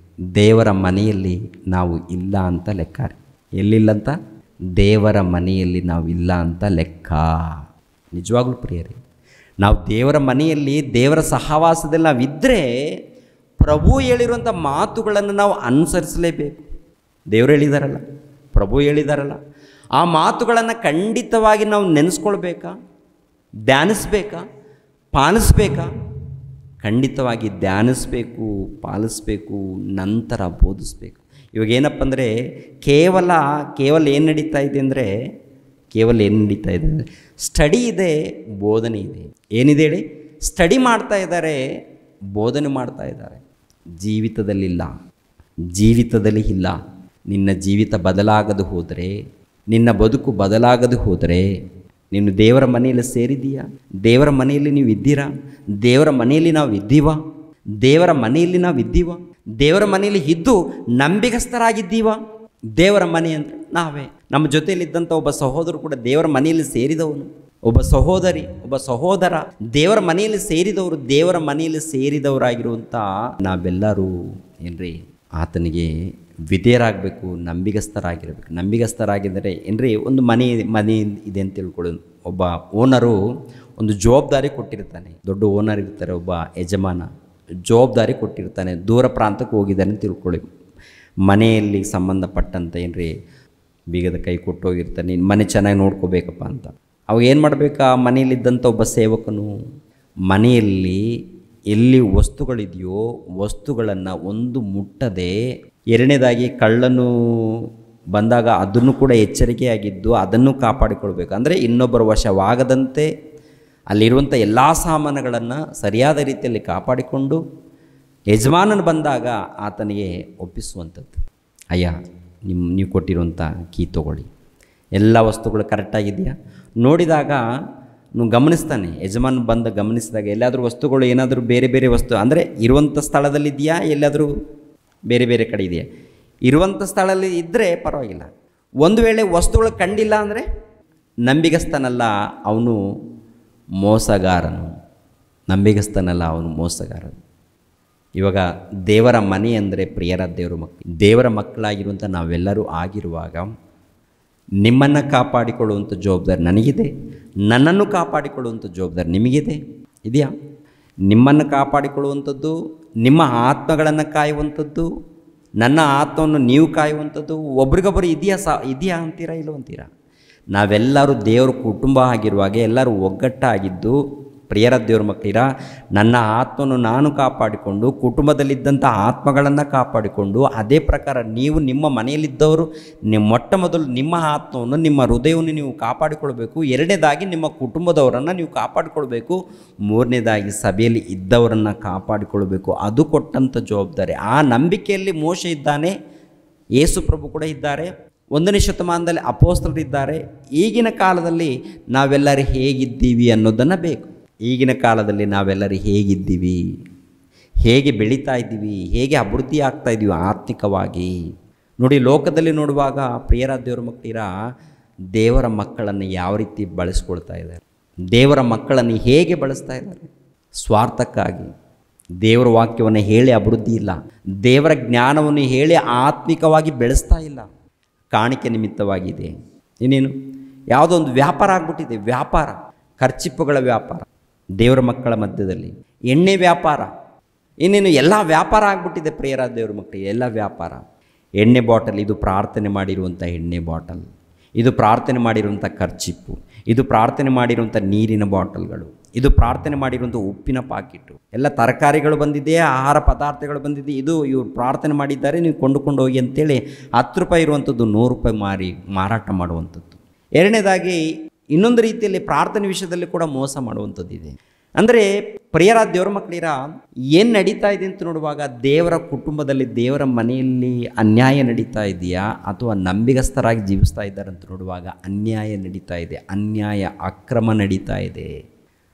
[SPEAKER 1] ದೇವರ ಮನೆಯಲ್ಲಿ ನಾವು ಇಲ್ಲ ಅಂತ ಲೆಕ್ಕ. ಎಲ್ಲಿಲ್ಲಂತ? ದೇವರ ಮನೆಯಲ್ಲಿ ನಾವು ಇಲ್ಲ ಅಂತ ಲೆಕ್ಕ. ನಿಜವಾಗ್ಲೂ ಪ್ರಿಯರೇ, ನಾವು ದೇವರ ಮನೆಯಲ್ಲಿ, ದೇವರ ಸಹವಾಸದಲ್ಲಿ ನಾವಿದ್ದರೆ ಪ್ರಭು ಹೇಳಿರುವಂಥ ಮಾತುಗಳನ್ನು ನಾವು ಅನುಸರಿಸಲೇಬೇಕು. ದೇವರು ಹೇಳಿದಾರಲ್ಲ, ಪ್ರಭು ಹೇಳಿದಾರಲ್ಲ, ಆ ಮಾತುಗಳನ್ನು ಖಂಡಿತವಾಗಿ ನಾವು ನೆನೆಸ್ಕೊಳ್ಬೇಕಾ, ಧ್ಯಾನಿಸ್ಬೇಕಾ, ಪಾಲಿಸ್ಬೇಕಾ? ಖಂಡಿತವಾಗಿ ಧ್ಯಾನಿಸ್ಬೇಕು, ಪಾಲಿಸ್ಬೇಕು, ನಂತರ ಬೋಧಿಸ್ಬೇಕು. ಇವಾಗ ಏನಪ್ಪ ಅಂದರೆ ಕೇವಲ ಏನು ನಡೀತಾ ಇದೆ ಅಂದರೆ, ಸ್ಟಡಿ ಇದೆ, ಬೋಧನೆ ಇದೆ. ಏನಿದೆ ಹೇಳಿ? ಸ್ಟಡಿ ಮಾಡ್ತಾ ಇದ್ದಾರೆ, ಬೋಧನೆ ಮಾಡ್ತಾ ಇದ್ದಾರೆ. ಜೀವಿತದಲ್ಲಿ ಇಲ್ಲ. ನಿನ್ನ ಜೀವಿತ ಬದಲಾಗದು ಹೋದರೆ, ನಿನ್ನ ಬದುಕು ಬದಲಾಗದು ಹೋದರೆ, ನೀನು ದೇವರ ಮನೆಯಲ್ಲಿ ಸೇರಿದೀಯಾ? ದೇವರ ಮನೆಯಲ್ಲಿ ನೀವು ಇದ್ದೀರಾ? ದೇವರ ಮನೆಯಲ್ಲಿ ನಾವು ಇದ್ದೀವ? ದೇವರ ಮನೆಯಲ್ಲಿ ಇದ್ದು ನಂಬಿಗಸ್ತರಾಗಿದ್ದೀವ? ದೇವರ ಮನೆ ಅಂದರೆ ನಾವೇ. ನಮ್ಮ ಜೊತೆಯಲ್ಲಿದ್ದಂಥ ಒಬ್ಬ ಸಹೋದರು ಕೂಡ ದೇವರ ಮನೆಯಲ್ಲಿ ಸೇರಿದವನು, ಒಬ್ಬ ಸಹೋದರಿ, ಒಬ್ಬ ಸಹೋದರ ದೇವರ ಮನೆಯಲ್ಲಿ ಸೇರಿದವರು. ದೇವರ ಮನೆಯಲ್ಲಿ ಸೇರಿದವರಾಗಿರುವಂಥ ನಾವೆಲ್ಲರೂ ಏನ್ರಿ ಆತನಿಗೆ ವಿಧೇಯರಾಗಬೇಕು, ನಂಬಿಗಸ್ತರಾಗಿದ್ದರೆ ಏನ್ರಿ, ಒಂದು ಮನೆ ಇದೆ ಅಂತ ತಿಳ್ಕೊಳ್ಳೋದು. ಒಬ್ಬ ಓನರು ಒಂದು ಜವಾಬ್ದಾರಿ ಕೊಟ್ಟಿರ್ತಾನೆ, ದೊಡ್ಡ ಓನರ್ ಇರ್ತಾರೆ, ಒಬ್ಬ ಯಜಮಾನ ಜವಾಬ್ದಾರಿ ಕೊಟ್ಟಿರ್ತಾನೆ, ದೂರ ಪ್ರಾಂತಕ್ಕೆ ಹೋಗಿದ್ದಾನೆ ಅಂತ ತಿಳ್ಕೊಳ್ಳಿ. ಮನೆಯಲ್ಲಿ ಸಂಬಂಧಪಟ್ಟಂತ ಏನ್ರಿ ಬೀಗದ ಕೈ ಕೊಟ್ಟೋಗಿರ್ತಾನೆ, ನೀನು ಮನೆ ಚೆನ್ನಾಗಿ ನೋಡ್ಕೋಬೇಕಪ್ಪ ಅಂತ. ಅವಾಗ ಏನು ಮಾಡಬೇಕಾ? ಮನೆಯಲ್ಲಿದ್ದಂಥ ಒಬ್ಬ ಸೇವಕನು ಮನೆಯಲ್ಲಿ ಎಲ್ಲಿ ವಸ್ತುಗಳಿದೆಯೋ ವಸ್ತುಗಳನ್ನು ಒಂದು ಮುಟ್ಟದೆ, ಎರಡನೇದಾಗಿ ಕಳ್ಳನು ಬಂದಾಗ ಅದನ್ನು ಕೂಡ ಎಚ್ಚರಿಕೆಯಾಗಿದ್ದು ಅದನ್ನು ಕಾಪಾಡಿಕೊಳ್ಬೇಕು. ಅಂದರೆ ಇನ್ನೊಬ್ಬರ ವಶವಾಗದಂತೆ ಅಲ್ಲಿರುವಂಥ ಎಲ್ಲ ಸಾಮಾನುಗಳನ್ನು ಸರಿಯಾದ ರೀತಿಯಲ್ಲಿ ಕಾಪಾಡಿಕೊಂಡು ಯಜಮಾನನು ಬಂದಾಗ ಆತನಿಗೆ ಒಪ್ಪಿಸುವಂಥದ್ದು. ಅಯ್ಯ, ನೀವು ಕೊಟ್ಟಿರುವಂಥ ಕೀ ತೊಗೊಳ್ಳಿ. ಎಲ್ಲ ವಸ್ತುಗಳು ಕರೆಕ್ಟಾಗಿದೆಯಾ ನೋಡಿದಾಗ ನೀವು ಗಮನಿಸ್ತಾನೆ. ಯಜಮಾನ್ ಬಂದು ಗಮನಿಸಿದಾಗ ಎಲ್ಲಾದರೂ ವಸ್ತುಗಳು ಏನಾದರೂ ಬೇರೆ ಬೇರೆ ವಸ್ತು ಅಂದರೆ ಇರುವಂಥ ಸ್ಥಳದಲ್ಲಿದೆಯಾ, ಎಲ್ಲಾದರೂ ಬೇರೆ ಬೇರೆ ಕಡೆ ಇದೆಯಾ? ಇರುವಂಥ ಸ್ಥಳದಲ್ಲಿ ಇದ್ದರೆ ಪರವಾಗಿಲ್ಲ. ಒಂದು ವೇಳೆ ವಸ್ತುಗಳು ಕಂಡಿಲ್ಲ ಅಂದರೆ ನಂಬಿಗಸ್ತನಲ್ಲ, ಅವನು ಮೋಸಗಾರನು. ನಂಬಿಗಸ್ತನಲ್ಲ, ಅವನು ಮೋಸಗಾರನು. ಇವಾಗ ದೇವರ ಮನೆ ಅಂದರೆ ಪ್ರಿಯರ ದೇವರ ಮಕ್ಕಳಾಗಿರುವಂಥ ನಾವೆಲ್ಲರೂ ಆಗಿರುವಾಗ ನಿಮ್ಮನ್ನು ಕಾಪಾಡಿಕೊಳ್ಳುವಂಥ ಜವಾಬ್ದಾರಿ ನನಗಿದೆ, ನನ್ನನ್ನು ಕಾಪಾಡಿಕೊಳ್ಳುವಂಥ ಜವಾಬ್ದಾರಿ ನಿಮಗಿದೆ. ಇದೆಯಾ? ನಿಮ್ಮನ್ನು ಕಾಪಾಡಿಕೊಳ್ಳುವಂಥದ್ದು, ನಿಮ್ಮ ಆತ್ಮಗಳನ್ನು ಕಾಯುವಂಥದ್ದು, ನನ್ನ ಆತ್ಮವನ್ನು ನೀವು ಕಾಯುವಂಥದ್ದು ಒಬ್ರಿಗೊಬ್ಬರು ಇದೆಯಾ ಅಂತೀರಾ, ಇಲ್ಲೋ ಅಂತೀರಾ? ನಾವೆಲ್ಲರೂ ದೇವರ ಕುಟುಂಬ ಆಗಿರುವಾಗ ಎಲ್ಲರೂ ಒಗ್ಗಟ್ಟಾಗಿದ್ದು ಪ್ರಿಯರ ದೇವ್ರ ಮಕ್ಕಳಿರ ನನ್ನ ಆತ್ಮವನ್ನು ನಾನು ಕಾಪಾಡಿಕೊಂಡು ಕುಟುಂಬದಲ್ಲಿದ್ದಂಥ ಆತ್ಮಗಳನ್ನು ಕಾಪಾಡಿಕೊಂಡು ಅದೇ ಪ್ರಕಾರ ನೀವು ನಿಮ್ಮ ಮನೆಯಲ್ಲಿದ್ದವರು ಮೊಟ್ಟ ಮೊದಲು ನಿಮ್ಮ ಆತ್ಮವನ್ನು ನಿಮ್ಮ ಹೃದಯವನ್ನು ನೀವು ಕಾಪಾಡಿಕೊಳ್ಬೇಕು. ಎರಡನೇದಾಗಿ ನಿಮ್ಮ ಕುಟುಂಬದವರನ್ನು ನೀವು ಕಾಪಾಡಿಕೊಳ್ಬೇಕು. ಮೂರನೇದಾಗಿ ಸಭೆಯಲ್ಲಿ ಇದ್ದವರನ್ನು ಕಾಪಾಡಿಕೊಳ್ಬೇಕು. ಅದು ಕೊಟ್ಟಂಥ ಜವಾಬ್ದಾರಿ. ಆ ನಂಬಿಕೆಯಲ್ಲಿ ಮೋಶೆ ಇದ್ದಾನೆ, ಯೇಸು ಪ್ರಭು ಕೂಡ ಇದ್ದಾರೆ, 1ನೇ ಶತಮಾನದಲ್ಲಿ ಅಪೊಸ್ತಲರು ಇದ್ದಾರೆ. ಈಗಿನ ಕಾಲದಲ್ಲಿ ನಾವೆಲ್ಲರೂ ಹೇಗಿದ್ದೀವಿ ಅನ್ನೋದನ್ನು ಬೇಕು. ಈಗಿನ ಕಾಲದಲ್ಲಿ ನಾವೆಲ್ಲರೂ ಹೇಗಿದ್ದೀವಿ, ಹೇಗೆ ಬೆಳೀತಾ ಇದ್ದೀವಿ, ಹೇಗೆ ಅಭಿವೃದ್ಧಿ ಆಗ್ತಾ ಇದ್ದೀವಿ ಆತ್ಮಿಕವಾಗಿ ನೋಡಿ. ಲೋಕದಲ್ಲಿ ನೋಡುವಾಗ ಪ್ರಿಯರ ದೇವರ ಮಕ್ಕಳಿರ ದೇವರ ಮಕ್ಕಳನ್ನು ಯಾವ ರೀತಿ ಬಳಸ್ಕೊಳ್ತಾ ಇದ್ದಾರೆ, ದೇವರ ಮಕ್ಕಳನ್ನು ಹೇಗೆ ಬಳಸ್ತಾ ಇದ್ದಾರೆ? ಸ್ವಾರ್ಥಕ್ಕಾಗಿ. ದೇವರ ವಾಕ್ಯವನ್ನು ಹೇಳಿ ಅಭಿವೃದ್ಧಿ ಇಲ್ಲ, ದೇವರ ಜ್ಞಾನವನ್ನು ಹೇಳಿ ಆತ್ಮಿಕವಾಗಿ ಬೆಳೆಸ್ತಾ ಇಲ್ಲ. ಕಾಣಿಕೆ ನಿಮಿತ್ತವಾಗಿದೆ. ಇನ್ನೇನು ಯಾವುದೋ ಒಂದು ವ್ಯಾಪಾರ ಆಗ್ಬಿಟ್ಟಿದೆ. ವ್ಯಾಪಾರ, ಖರ್ಚಿಪ್ಪುಗಳ ವ್ಯಾಪಾರ ದೇವರ ಮಕ್ಕಳ ಮಧ್ಯದಲ್ಲಿ, ಎಣ್ಣೆ ವ್ಯಾಪಾರ, ಇನ್ನೇನು ಎಲ್ಲ ವ್ಯಾಪಾರ ಆಗಿಬಿಟ್ಟಿದೆ ಪ್ರಿಯರ ದೇವರ ಮಕ್ಕಳಿಗೆ. ಎಲ್ಲ ವ್ಯಾಪಾರ. ಎಣ್ಣೆ ಬಾಟಲ್, ಇದು ಪ್ರಾರ್ಥನೆ ಮಾಡಿರುವಂಥ ಎಣ್ಣೆ ಬಾಟಲ್, ಇದು ಪ್ರಾರ್ಥನೆ ಮಾಡಿರುವಂಥ ಖರ್ಚಿಪ್ಪು, ಇದು ಪ್ರಾರ್ಥನೆ ಮಾಡಿರುವಂಥ ನೀರಿನ ಬಾಟಲ್ಗಳು, ಇದು ಪ್ರಾರ್ಥನೆ ಮಾಡಿರುವಂಥ ಉಪ್ಪಿನ ಪಾಕಿಟು, ಎಲ್ಲ ತರಕಾರಿಗಳು ಬಂದಿದೆ, ಆಹಾರ ಪದಾರ್ಥಗಳು ಬಂದಿದೆ. ಇದು ಇವರು ಪ್ರಾರ್ಥನೆ ಮಾಡಿದ್ದಾರೆ, ನೀವು ಕೊಂಡುಕೊಂಡು ಹೋಗಿ ಅಂತೇಳಿ 10 ರೂಪಾಯಿ ಇರುವಂಥದ್ದು 100 ರೂಪಾಯಿ ಮಾರಾಟ ಮಾಡುವಂಥದ್ದು. ಎರಡನೇದಾಗಿ ಇನ್ನೊಂದು ರೀತಿಯಲ್ಲಿ ಪ್ರಾರ್ಥನೆ ವಿಷಯದಲ್ಲಿ ಕೂಡ ಮೋಸ ಮಾಡುವಂಥದ್ದಿದೆ. ಅಂದರೆ ಪ್ರಿಯರ ದೇವರ ಮಕ್ಕಳಿರ ಏನು ನಡೀತಾ ಇದೆ ಅಂತ ನೋಡುವಾಗ ದೇವರ ಕುಟುಂಬದಲ್ಲಿ, ದೇವರ ಮನೆಯಲ್ಲಿ ಅನ್ಯಾಯ ನಡೀತಾ ಇದೆಯಾ ಅಥವಾ ನಂಬಿಗಸ್ತರಾಗಿ ಜೀವಿಸ್ತಾ ಇದ್ದಾರೆ ಅಂತ ನೋಡುವಾಗ ಅನ್ಯಾಯ ನಡೀತಾ ಇದೆ. ಅನ್ಯಾಯ, ಅಕ್ರಮ ನಡೀತಾ ಇದೆ.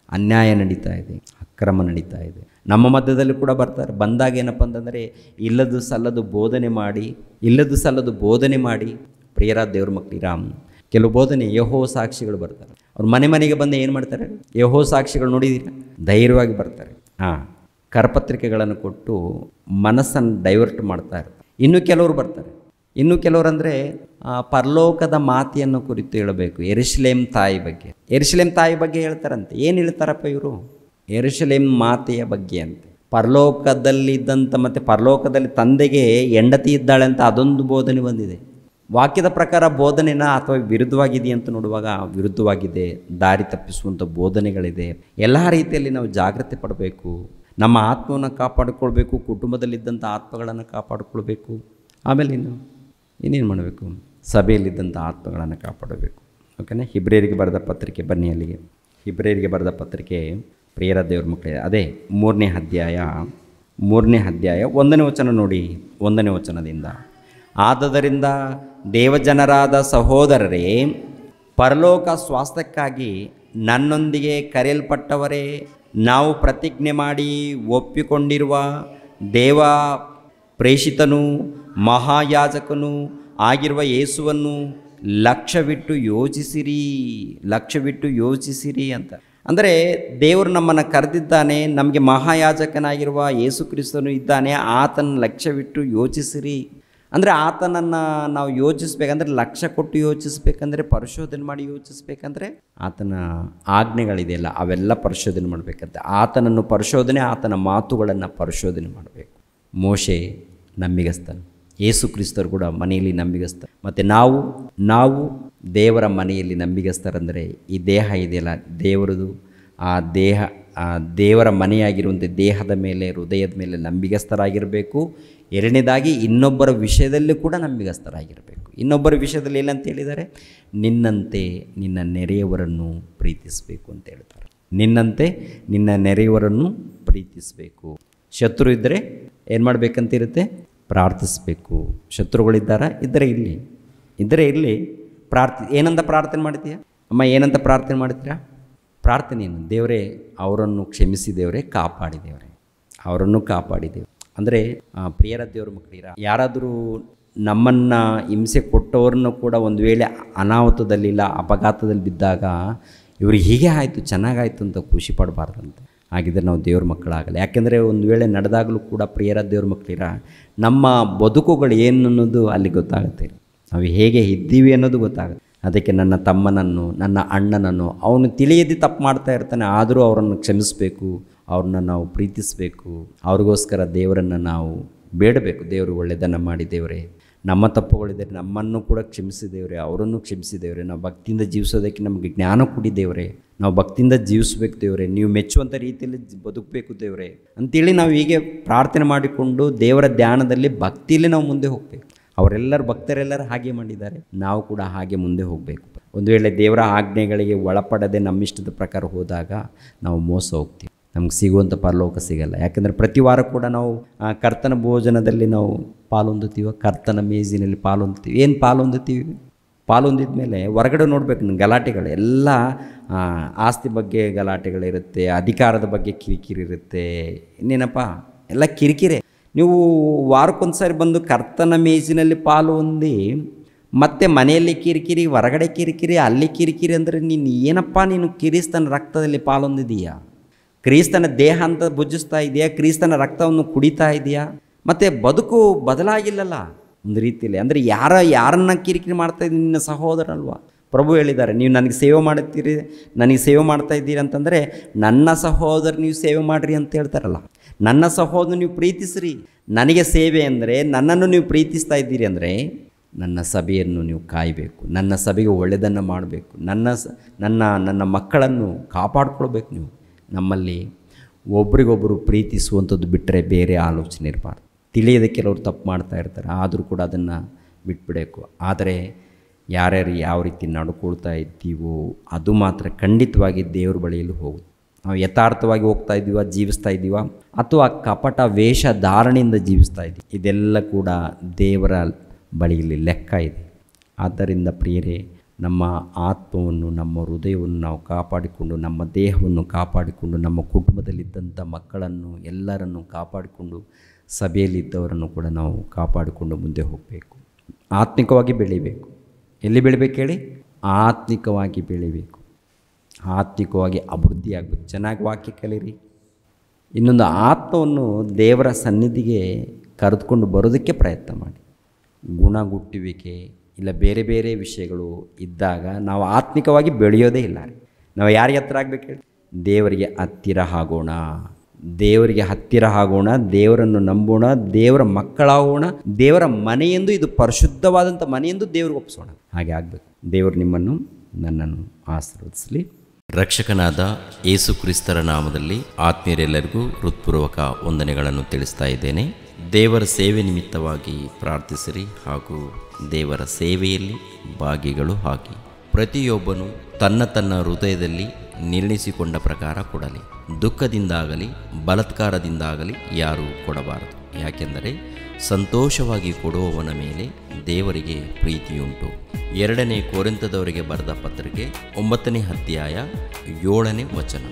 [SPEAKER 1] ಅನ್ಯಾಯ ನಡೀತಾ ಇದೆ, ಅಕ್ರಮ ನಡೀತಾ ಇದೆ. ನಮ್ಮ ಮಧ್ಯದಲ್ಲಿ ಕೂಡ ಬರ್ತಾರೆ. ಬಂದಾಗ ಏನಪ್ಪ ಅಂತಂದರೆ ಇಲ್ಲದು ಸಲ್ಲದು ಬೋಧನೆ ಮಾಡಿ ಪ್ರಿಯರ ದೇವ್ರ ಮಕ್ಕಳಿರ ಕೆಲವು ಬೋಧನೆ ಯೆಹೋವ ಸಾಕ್ಷಿಗಳು ಬರ್ತಾರೆ. ಅವ್ರು ಮನೆಗೆ ಬಂದು ಏನು ಮಾಡ್ತಾರೆ? ಯೆಹೋವ ಸಾಕ್ಷಿಗಳು ನೋಡಿದ್ದೀರಾ? ಧೈರ್ಯವಾಗಿ ಬರ್ತಾರೆ. ಕರಪತ್ರಿಕೆಗಳನ್ನು ಕೊಟ್ಟು ಮನಸ್ಸನ್ನು ಡೈವರ್ಟ್ ಮಾಡ್ತಾ ಇರ್ತಾರೆ. ಇನ್ನು ಕೆಲವರು ಬರ್ತಾರೆ. ಇನ್ನು ಕೆಲವರು ಅಂದರೆ ಪರಲೋಕದ ಮಾತೆಯನ್ನು ಕುರಿತು ಹೇಳಬೇಕು. ಯೆರೂಸಲೇಮ್ ತಾಯಿ ಬಗ್ಗೆ ಹೇಳ್ತಾರಂತೆ. ಏನು ಹೇಳ್ತಾರಪ್ಪ ಇವರು? ಯೆರೂಸಲೇಮ್ ಮಾತೆಯ ಬಗ್ಗೆ ಅಂತೆ. ಪರಲೋಕದಲ್ಲಿದ್ದಂಥ ಮತ್ತು ಪರಲೋಕದಲ್ಲಿ ತಂದೆಗೆ ಹೆಂಡತಿ ಇದ್ದಾಳೆ ಅಂತ ಅದೊಂದು ಬೋಧನೆ ಬಂದಿದೆ. ವಾಕ್ಯದ ಪ್ರಕಾರ ಬೋಧನೆನ ಅಥವಾ ವಿರುದ್ಧವಾಗಿದೆಯಾ ಅಂತ ನೋಡುವಾಗ ವಿರುದ್ಧವಾಗಿದೆ. ದಾರಿ ತಪ್ಪಿಸುವಂಥ ಬೋಧನೆಗಳಿದೆ. ಎಲ್ಲ ರೀತಿಯಲ್ಲಿ ನಾವು ಜಾಗ್ರತೆ ಪಡಬೇಕು. ನಮ್ಮ ಆತ್ಮವನ್ನು ಕಾಪಾಡಿಕೊಳ್ಬೇಕು, ಕುಟುಂಬದಲ್ಲಿದ್ದಂಥ ಆತ್ಮಗಳನ್ನು ಕಾಪಾಡಿಕೊಳ್ಬೇಕು. ಆಮೇಲೆ ಇನ್ನೇನು ಮಾಡಬೇಕು? ಸಭೆಯಲ್ಲಿದ್ದಂಥ ಆತ್ಮಗಳನ್ನು ಕಾಪಾಡಬೇಕು. ಓಕೆನಾ? ಹಿಬ್ರಿಯರಿಗೆ ಬರೆದ ಪತ್ರಿಕೆ, ಬನ್ನಿ ಅಲ್ಲಿಗೆ. ಹಿಬ್ರಿಯರಿಗೆ ಬರೆದ ಪತ್ರಿಕೆ ಪ್ರಿಯರ ದೇವ್ರ ಮಕ್ಕಳೇ, ಅದೇ 3ನೇ ಅಧ್ಯಾಯ 1ನೇ ವಚನ ನೋಡಿ. 1ನೇ ವಚನದಿಂದ, ಆದದರಿಂದ ದೇವಜನರಾದ ಸಹೋದರರೇ, ಪರಲೋಕ ಸ್ವಾಸ್ಥ್ಯಕ್ಕಾಗಿ ನನ್ನೊಂದಿಗೆ ಕರೆಯಲ್ಪಟ್ಟವರೇ, ನಾವು ಪ್ರತಿಜ್ಞೆ ಮಾಡಿ ಒಪ್ಪಿಕೊಂಡಿರುವ ದೇವ ಪ್ರೇಷಿತನೂ ಮಹಾಯಾಜಕನೂ ಆಗಿರುವ ಯೇಸುವನ್ನು ಲಕ್ಷ್ಯವಿಟ್ಟು ಯೋಚಿಸಿರಿ ಅಂತ. ಅಂದರೆ ದೇವರು ನಮ್ಮನ್ನು ಕರೆದಿದ್ದಾನೆ, ನಮಗೆ ಮಹಾಯಾಜಕನಾಗಿರುವ ಯೇಸು ಕ್ರಿಸ್ತನು ಇದ್ದಾನೆ, ಆತನ ಲಕ್ಷ್ಯವಿಟ್ಟು ಯೋಚಿಸಿರಿ. ಅಂದರೆ ಆತನನ್ನು ನಾವು ಯೋಚಿಸ್ಬೇಕಂದ್ರೆ, ಲಕ್ಷ್ಯ ಕೊಟ್ಟು ಯೋಚಿಸ್ಬೇಕಂದ್ರೆ, ಪರಿಶೋಧನೆ ಮಾಡಿ ಯೋಚಿಸ್ಬೇಕಂದ್ರೆ ಆತನ ಆಜ್ಞೆಗಳಿದೆಯಲ್ಲ ಅವೆಲ್ಲ ಪರಿಶೋಧನೆ ಮಾಡಬೇಕಂತೆ. ಆತನನ್ನು ಪರಿಶೋಧನೆ, ಆತನ ಮಾತುಗಳನ್ನು ಪರಿಶೋಧನೆ ಮಾಡಬೇಕು. ಮೋಶೆ ನಂಬಿಗಸ್ತನು, ಯೇಸು ಕ್ರಿಸ್ತರು ಕೂಡ ಮನೆಯಲ್ಲಿ ನಂಬಿಗಸ್ತ. ಮತ್ತು ನಾವು ದೇವರ ಮನೆಯಲ್ಲಿ ನಂಬಿಗಸ್ತರಂದರೆ ಈ ದೇಹ ಇದೆಯಲ್ಲ ದೇವರದು, ಆ ದೇವರ ಮನೆಯಾಗಿರುವಂಥ ದೇಹದ ಮೇಲೆ, ಹೃದಯದ ಮೇಲೆ ನಂಬಿಗಸ್ತರಾಗಿರಬೇಕು. ಎರಡನೇದಾಗಿ ಇನ್ನೊಬ್ಬರ ವಿಷಯದಲ್ಲಿ ಕೂಡ ನಂಬಿಗಸ್ತರಾಗಿರಬೇಕು. ಇನ್ನೊಬ್ಬರ ವಿಷಯದಲ್ಲಿ ಏನಂತ ಹೇಳಿದ್ದಾರೆ? ನಿನ್ನಂತೆ ನಿನ್ನ ನೆರೆಯವರನ್ನು ಪ್ರೀತಿಸಬೇಕು ಅಂತ ಹೇಳ್ತಾರೆ. ನಿನ್ನಂತೆ ನಿನ್ನ ನೆರೆಯವರನ್ನು ಪ್ರೀತಿಸಬೇಕು. ಶತ್ರು ಇದ್ದರೆ ಏನು ಮಾಡಬೇಕಂತಿರುತ್ತೆ? ಪ್ರಾರ್ಥಿಸಬೇಕು. ಶತ್ರುಗಳಿದ್ದಾರಾ? ಇದ್ದರೆ ಇಲ್ಲಿ ಏನಂತ ಪ್ರಾರ್ಥನೆ ಮಾಡ್ತೀಯ ಅಮ್ಮ? ಏನಂತ ಪ್ರಾರ್ಥನೆ ಮಾಡ್ತೀರಾ? ಪ್ರಾರ್ಥನೆ ಏನು? ದೇವರೇ ಅವರನ್ನು ಕ್ಷಮಿಸಿ, ದೇವರೇ ಕಾಪಾಡಿ, ದೇವರೇ ಅವರನ್ನು ಕಾಪಾಡಿ. ದೇವರು ಅಂದರೆ ಪ್ರಿಯರ ದೇವ್ರ ಮಕ್ಕಳಿರ, ಯಾರಾದರೂ ನಮ್ಮನ್ನು ಹಿಂಸೆ ಕೊಟ್ಟವ್ರನ್ನು ಕೂಡ ಒಂದು ವೇಳೆ ಅನಾಹುತದಲ್ಲಿ ಇಲ್ಲ ಅಪಘಾತದಲ್ಲಿ ಬಿದ್ದಾಗ ಇವರು ಹೀಗೆ ಆಯಿತು, ಚೆನ್ನಾಗಾಯಿತು ಅಂತ ಖುಷಿ ಪಡಬಾರ್ದಂತೆ. ಹಾಗಿದ್ರೆ ನಾವು ದೇವ್ರ ಮಕ್ಕಳಾಗಲ್ಲ. ಯಾಕೆಂದರೆ ಒಂದು ವೇಳೆ ನಡೆದಾಗಲೂ ಕೂಡ ಪ್ರಿಯರ ದೇವ್ರ ಮಕ್ಕಳಿರ, ನಮ್ಮ ಬದುಕುಗಳು ಏನು ಅನ್ನೋದು ಅಲ್ಲಿ ಗೊತ್ತಾಗುತ್ತೆ. ನಾವು ಹೇಗೆ ಇದ್ದೀವಿ ಅನ್ನೋದು ಗೊತ್ತಾಗುತ್ತೆ. ಅದಕ್ಕೆ ನನ್ನ ತಮ್ಮನನ್ನು, ನನ್ನ ಅಣ್ಣನನ್ನು, ಅವನು ತಿಳಿಯದೆ ತಪ್ಪು ಮಾಡ್ತಾ ಇರ್ತಾನೆ, ಆದರೂ ಅವರನ್ನು ಕ್ಷಮಿಸಬೇಕು, ಅವ್ರನ್ನ ನಾವು ಪ್ರೀತಿಸಬೇಕು. ಅವ್ರಿಗೋಸ್ಕರ ದೇವರನ್ನು ನಾವು ಬೇಡಬೇಕು. ದೇವರು ಒಳ್ಳೆಯದನ್ನು ಮಾಡಿ, ದೇವರೇ ನಮ್ಮ ತಪ್ಪುಗಳಿದ್ದರೆ ನಮ್ಮನ್ನು ಕೂಡ ಕ್ಷಮಿಸಿ ದೇವರೇ, ಅವರನ್ನು ಕ್ಷಮಿಸಿ ದೇವರೇ. ನಾವು ಭಕ್ತಿಯಿಂದ ಜೀವಿಸೋದಕ್ಕೆ ನಮಗೆ ಜ್ಞಾನ ಕೊಡಿ ದೇವರೇ. ನಾವು ಭಕ್ತಿಯಿಂದ ಜೀವಿಸ್ಬೇಕು ದೇವರೇ. ನೀವು ಮೆಚ್ಚುವಂಥ ರೀತಿಯಲ್ಲಿ ಬದುಕಬೇಕು ದೇವರೇ ಅಂತೇಳಿ ನಾವು ಹೀಗೆ ಪ್ರಾರ್ಥನೆ ಮಾಡಿಕೊಂಡು ದೇವರ ಧ್ಯಾನದಲ್ಲಿ ಭಕ್ತಿಯಲ್ಲಿ ನಾವು ಮುಂದೆ ಹೋಗಬೇಕು. ಭಕ್ತರೆಲ್ಲರೂ ಹಾಗೆ ಮಾಡಿದ್ದಾರೆ, ನಾವು ಕೂಡ ಹಾಗೆ ಮುಂದೆ ಹೋಗಬೇಕು. ಒಂದು ವೇಳೆ ದೇವರ ಆಜ್ಞೆಗಳಿಗೆ ಒಳಪಡದೆ ನಮ್ಮಿಷ್ಟದ ಪ್ರಕಾರ ಹೋದಾಗ ನಾವು ಮೋಸ ಹೋಗ್ತೀವಿ, ನಮ್ಗೆ ಸಿಗುವಂಥ ಪರಲೋಕ ಸಿಗಲ್ಲ. ಯಾಕೆಂದರೆ ಪ್ರತಿ ವಾರ ಕೂಡ ನಾವು ಕರ್ತನ ಭೋಜನದಲ್ಲಿ ನಾವು ಪಾಲೊಂದುತ್ತೀವ, ಕರ್ತನ ಮೇಜಿನಲ್ಲಿ ಪಾಲೊಂದುತ್ತೀವಿ. ಏನು ಪಾಲೊಂದಿದ ಮೇಲೆ ಹೊರಗಡೆ ನೋಡಬೇಕು ಗಲಾಟೆಗಳು ಎಲ್ಲ, ಆಸ್ತಿ ಬಗ್ಗೆ ಗಲಾಟೆಗಳಿರುತ್ತೆ, ಅಧಿಕಾರದ ಬಗ್ಗೆ ಕಿರಿಕಿರಿ ಇರುತ್ತೆ, ಇನ್ನೇನಪ್ಪ ಎಲ್ಲ ಕಿರಿಕಿರಿ. ನೀವು ವಾರಕ್ಕೊಂದು ಸಾರಿ ಬಂದು ಕರ್ತನ ಮೇಜಿನಲ್ಲಿ ಪಾಲು ಹೊಂದಿ ಮತ್ತು ಮನೆಯಲ್ಲಿ ಕಿರಿಕಿರಿ, ಹೊರಗಡೆ ಕಿರಿಕಿರಿ, ಅಲ್ಲಿ ಕಿರಿಕಿರಿ ಅಂದರೆ ನೀನು ಏನಪ್ಪ, ನೀನು ಕ್ರಿಸ್ತನ ರಕ್ತದಲ್ಲಿ ಪಾಲೊಂದಿದೀಯಾ? ಕ್ರಿಸ್ತನ ದೇಹ ಅಂತ ಭುಜಿಸ್ತಾ ಇದೆಯಾ? ಕ್ರಿಸ್ತನ ರಕ್ತವನ್ನು ಕುಡಿತಾ ಇದೆಯಾ? ಮತ್ತು ಬದುಕು ಬದಲಾಗಿಲ್ಲಲ್ಲ ಒಂದು ರೀತಿಯಲ್ಲಿ. ಅಂದರೆ ಯಾರನ್ನ ಕಿರಿಕಿರಿ ಮಾಡ್ತಾಯಿದ್ದೀನಿ? ನಿನ್ನ ಸಹೋದರಲ್ವಾ? ಪ್ರಭು ಹೇಳಿದ್ದಾರೆ, ನೀವು ನನಗೆ ಸೇವೆ ಮಾಡುತ್ತೀರಿ, ನನಗೆ ಸೇವೆ ಮಾಡ್ತಾ ಇದ್ದೀರಿ ಅಂತಂದರೆ ನನ್ನ ಸಹೋದರ ನೀವು ಸೇವೆ ಮಾಡಿರಿ ಅಂತ ಹೇಳ್ತಾರಲ್ಲ. ನನ್ನ ಸಹೋದರ ನೀವು ಪ್ರೀತಿಸ್ರಿ. ನನಗೆ ಸೇವೆ ಅಂದರೆ ನನ್ನನ್ನು ನೀವು ಪ್ರೀತಿಸ್ತಾ ಇದ್ದೀರಿ ಅಂದರೆ ನನ್ನ ಸಭೆಯನ್ನು ನೀವು ಕಾಯಬೇಕು, ನನ್ನ ಸಭೆಗೆ ಒಳ್ಳೆಯದನ್ನು ಮಾಡಬೇಕು, ನನ್ನ ಮಕ್ಕಳನ್ನು ಕಾಪಾಡ್ಕೊಳ್ಬೇಕು. ನೀವು ನಮ್ಮಲ್ಲಿ ಒಬ್ರಿಗೊಬ್ಬರು ಪ್ರೀತಿಸುವಂಥದ್ದು ಬಿಟ್ಟರೆ ಬೇರೆ ಆಲೋಚನೆ ಇರಬಾರ್ದು. ತಿಳಿಯದೆ ಕೆಲವರು ತಪ್ಪು ಮಾಡ್ತಾ ಇರ್ತಾರೆ, ಆದರೂ ಕೂಡ ಅದನ್ನು ಬಿಟ್ಬಿಡಬೇಕು. ಆದರೆ ಯಾರ್ಯಾರು ಯಾವ ರೀತಿ ನಡ್ಕೊಳ್ತಾ ಇದ್ದೀವೋ ಅದು ಮಾತ್ರ ಖಂಡಿತವಾಗಿ ದೇವ್ರ ಬಳಿಯಲ್ಲಿ ಹೋಗುತ್ತೆ. ನಾವು ಯಥಾರ್ಥವಾಗಿ ಹೋಗ್ತಾ ಇದ್ದೀವ, ಜೀವಿಸ್ತಾ ಇದ್ದೀವ, ಅಥವಾ ಕಪಟ ವೇಷ ಧಾರಣೆಯಿಂದ ಜೀವಿಸ್ತಾ ಇದ್ದೀವಿ, ಇದೆಲ್ಲ ಕೂಡ ದೇವರ ಬಳಿಯಲ್ಲಿ ಲೆಕ್ಕ ಇದೆ. ಆದ್ದರಿಂದ ಪ್ರಿಯರೇ, ನಮ್ಮ ಆತ್ಮವನ್ನು, ನಮ್ಮ ಹೃದಯವನ್ನು ನಾವು ಕಾಪಾಡಿಕೊಂಡು, ನಮ್ಮ ದೇಹವನ್ನು ಕಾಪಾಡಿಕೊಂಡು, ನಮ್ಮ ಕುಟುಂಬದಲ್ಲಿದ್ದಂಥ ಮಕ್ಕಳನ್ನು ಎಲ್ಲರನ್ನು ಕಾಪಾಡಿಕೊಂಡು, ಸಭೆಯಲ್ಲಿದ್ದವರನ್ನು ಕೂಡ ನಾವು ಕಾಪಾಡಿಕೊಂಡು ಮುಂದೆ ಹೋಗಬೇಕು. ಆತ್ಮಿಕವಾಗಿ ಬೆಳಿಬೇಕು. ಎಲ್ಲಿ ಬೆಳಿಬೇಕು ಹೇಳಿ? ಆತ್ಮಿಕವಾಗಿ ಬೆಳಿಬೇಕು, ಆತ್ಮಿಕವಾಗಿ ಅಭಿವೃದ್ಧಿ ಆಗಬೇಕು. ಚೆನ್ನಾಗಿ ವಾಕ್ಯ ಕಲೀರಿ. ಇನ್ನೊಂದು ಆತ್ಮವನ್ನು ದೇವರ ಸನ್ನಿಧಿಗೆ ಕರೆದುಕೊಂಡು ಬರೋದಕ್ಕೆ ಪ್ರಯತ್ನ ಮಾಡಿ. ಗುಣಗುಟ್ಟುವಿಕೆ ಇಲ್ಲ ಬೇರೆ ಬೇರೆ ವಿಷಯಗಳು ಇದ್ದಾಗ ನಾವು ಆತ್ಮಿಕವಾಗಿ ಬೆಳೆಯೋದೇ ಇಲ್ಲ. ನಾವು ಯಾರಿಗೆ ಹತ್ತಿರ ಆಗಬೇಕು ಹೇಳಿ? ದೇವರಿಗೆ ಹತ್ತಿರ ಆಗೋಣ, ದೇವರಿಗೆ ಹತ್ತಿರ ಆಗೋಣ, ದೇವರನ್ನು ನಂಬೋಣ, ದೇವರ ಮಕ್ಕಳಾಗೋಣ. ದೇವರ ಮನೆಯೆಂದು, ಇದು ಪರಿಶುದ್ಧವಾದಂಥ ಮನೆಯೆಂದು ದೇವ್ರಿಗೆ ಒಪ್ಪಿಸೋಣ. ಹಾಗೆ ಆಗಬೇಕು. ದೇವರು ನಿಮ್ಮನ್ನು, ನನ್ನನ್ನು ಆಶೀರ್ವದಿಸಲಿ. ರಕ್ಷಕನಾದ ಯೇಸು ಕ್ರಿಸ್ತರ ನಾಮದಲ್ಲಿ ಆತ್ಮೀಯರೆಲ್ಲರಿಗೂ ಹೃತ್ಪೂರ್ವಕ ವಂದನೆಗಳನ್ನು ತಿಳಿಸ್ತಾ ಇದ್ದೇನೆ. ದೇವರ ಸೇವೆ ನಿಮಿತ್ತವಾಗಿ ಪ್ರಾರ್ಥಿಸಿರಿ ಹಾಗೂ ದೇವರ ಸೇವೆಯಲ್ಲಿ ಭಾಗಿಗಳು ಆಗಿ. ಪ್ರತಿಯೊಬ್ಬನು ತನ್ನ ಹೃದಯದಲ್ಲಿ ನಿರ್ಣಯಿಸಿಕೊಂಡ ಪ್ರಕಾರ ಕೊಡಲಿ. ದುಃಖದಿಂದಾಗಲಿ ಬಲಾತ್ಕಾರದಿಂದಾಗಲಿ ಯಾರೂ ಕೊಡಬಾರದು. ಯಾಕೆಂದರೆ ಸಂತೋಷವಾಗಿ ಕೊಡುವವನ ಮೇಲೆ ದೇವರಿಗೆ ಪ್ರೀತಿಯುಂಟು. 2 ಕೊರಿಂಥದವರಿಗೆ ಬರೆದ ಪತ್ರಿಕೆ 9ನೇ ಅಧ್ಯಾಯ 7ನೇ ವಚನ.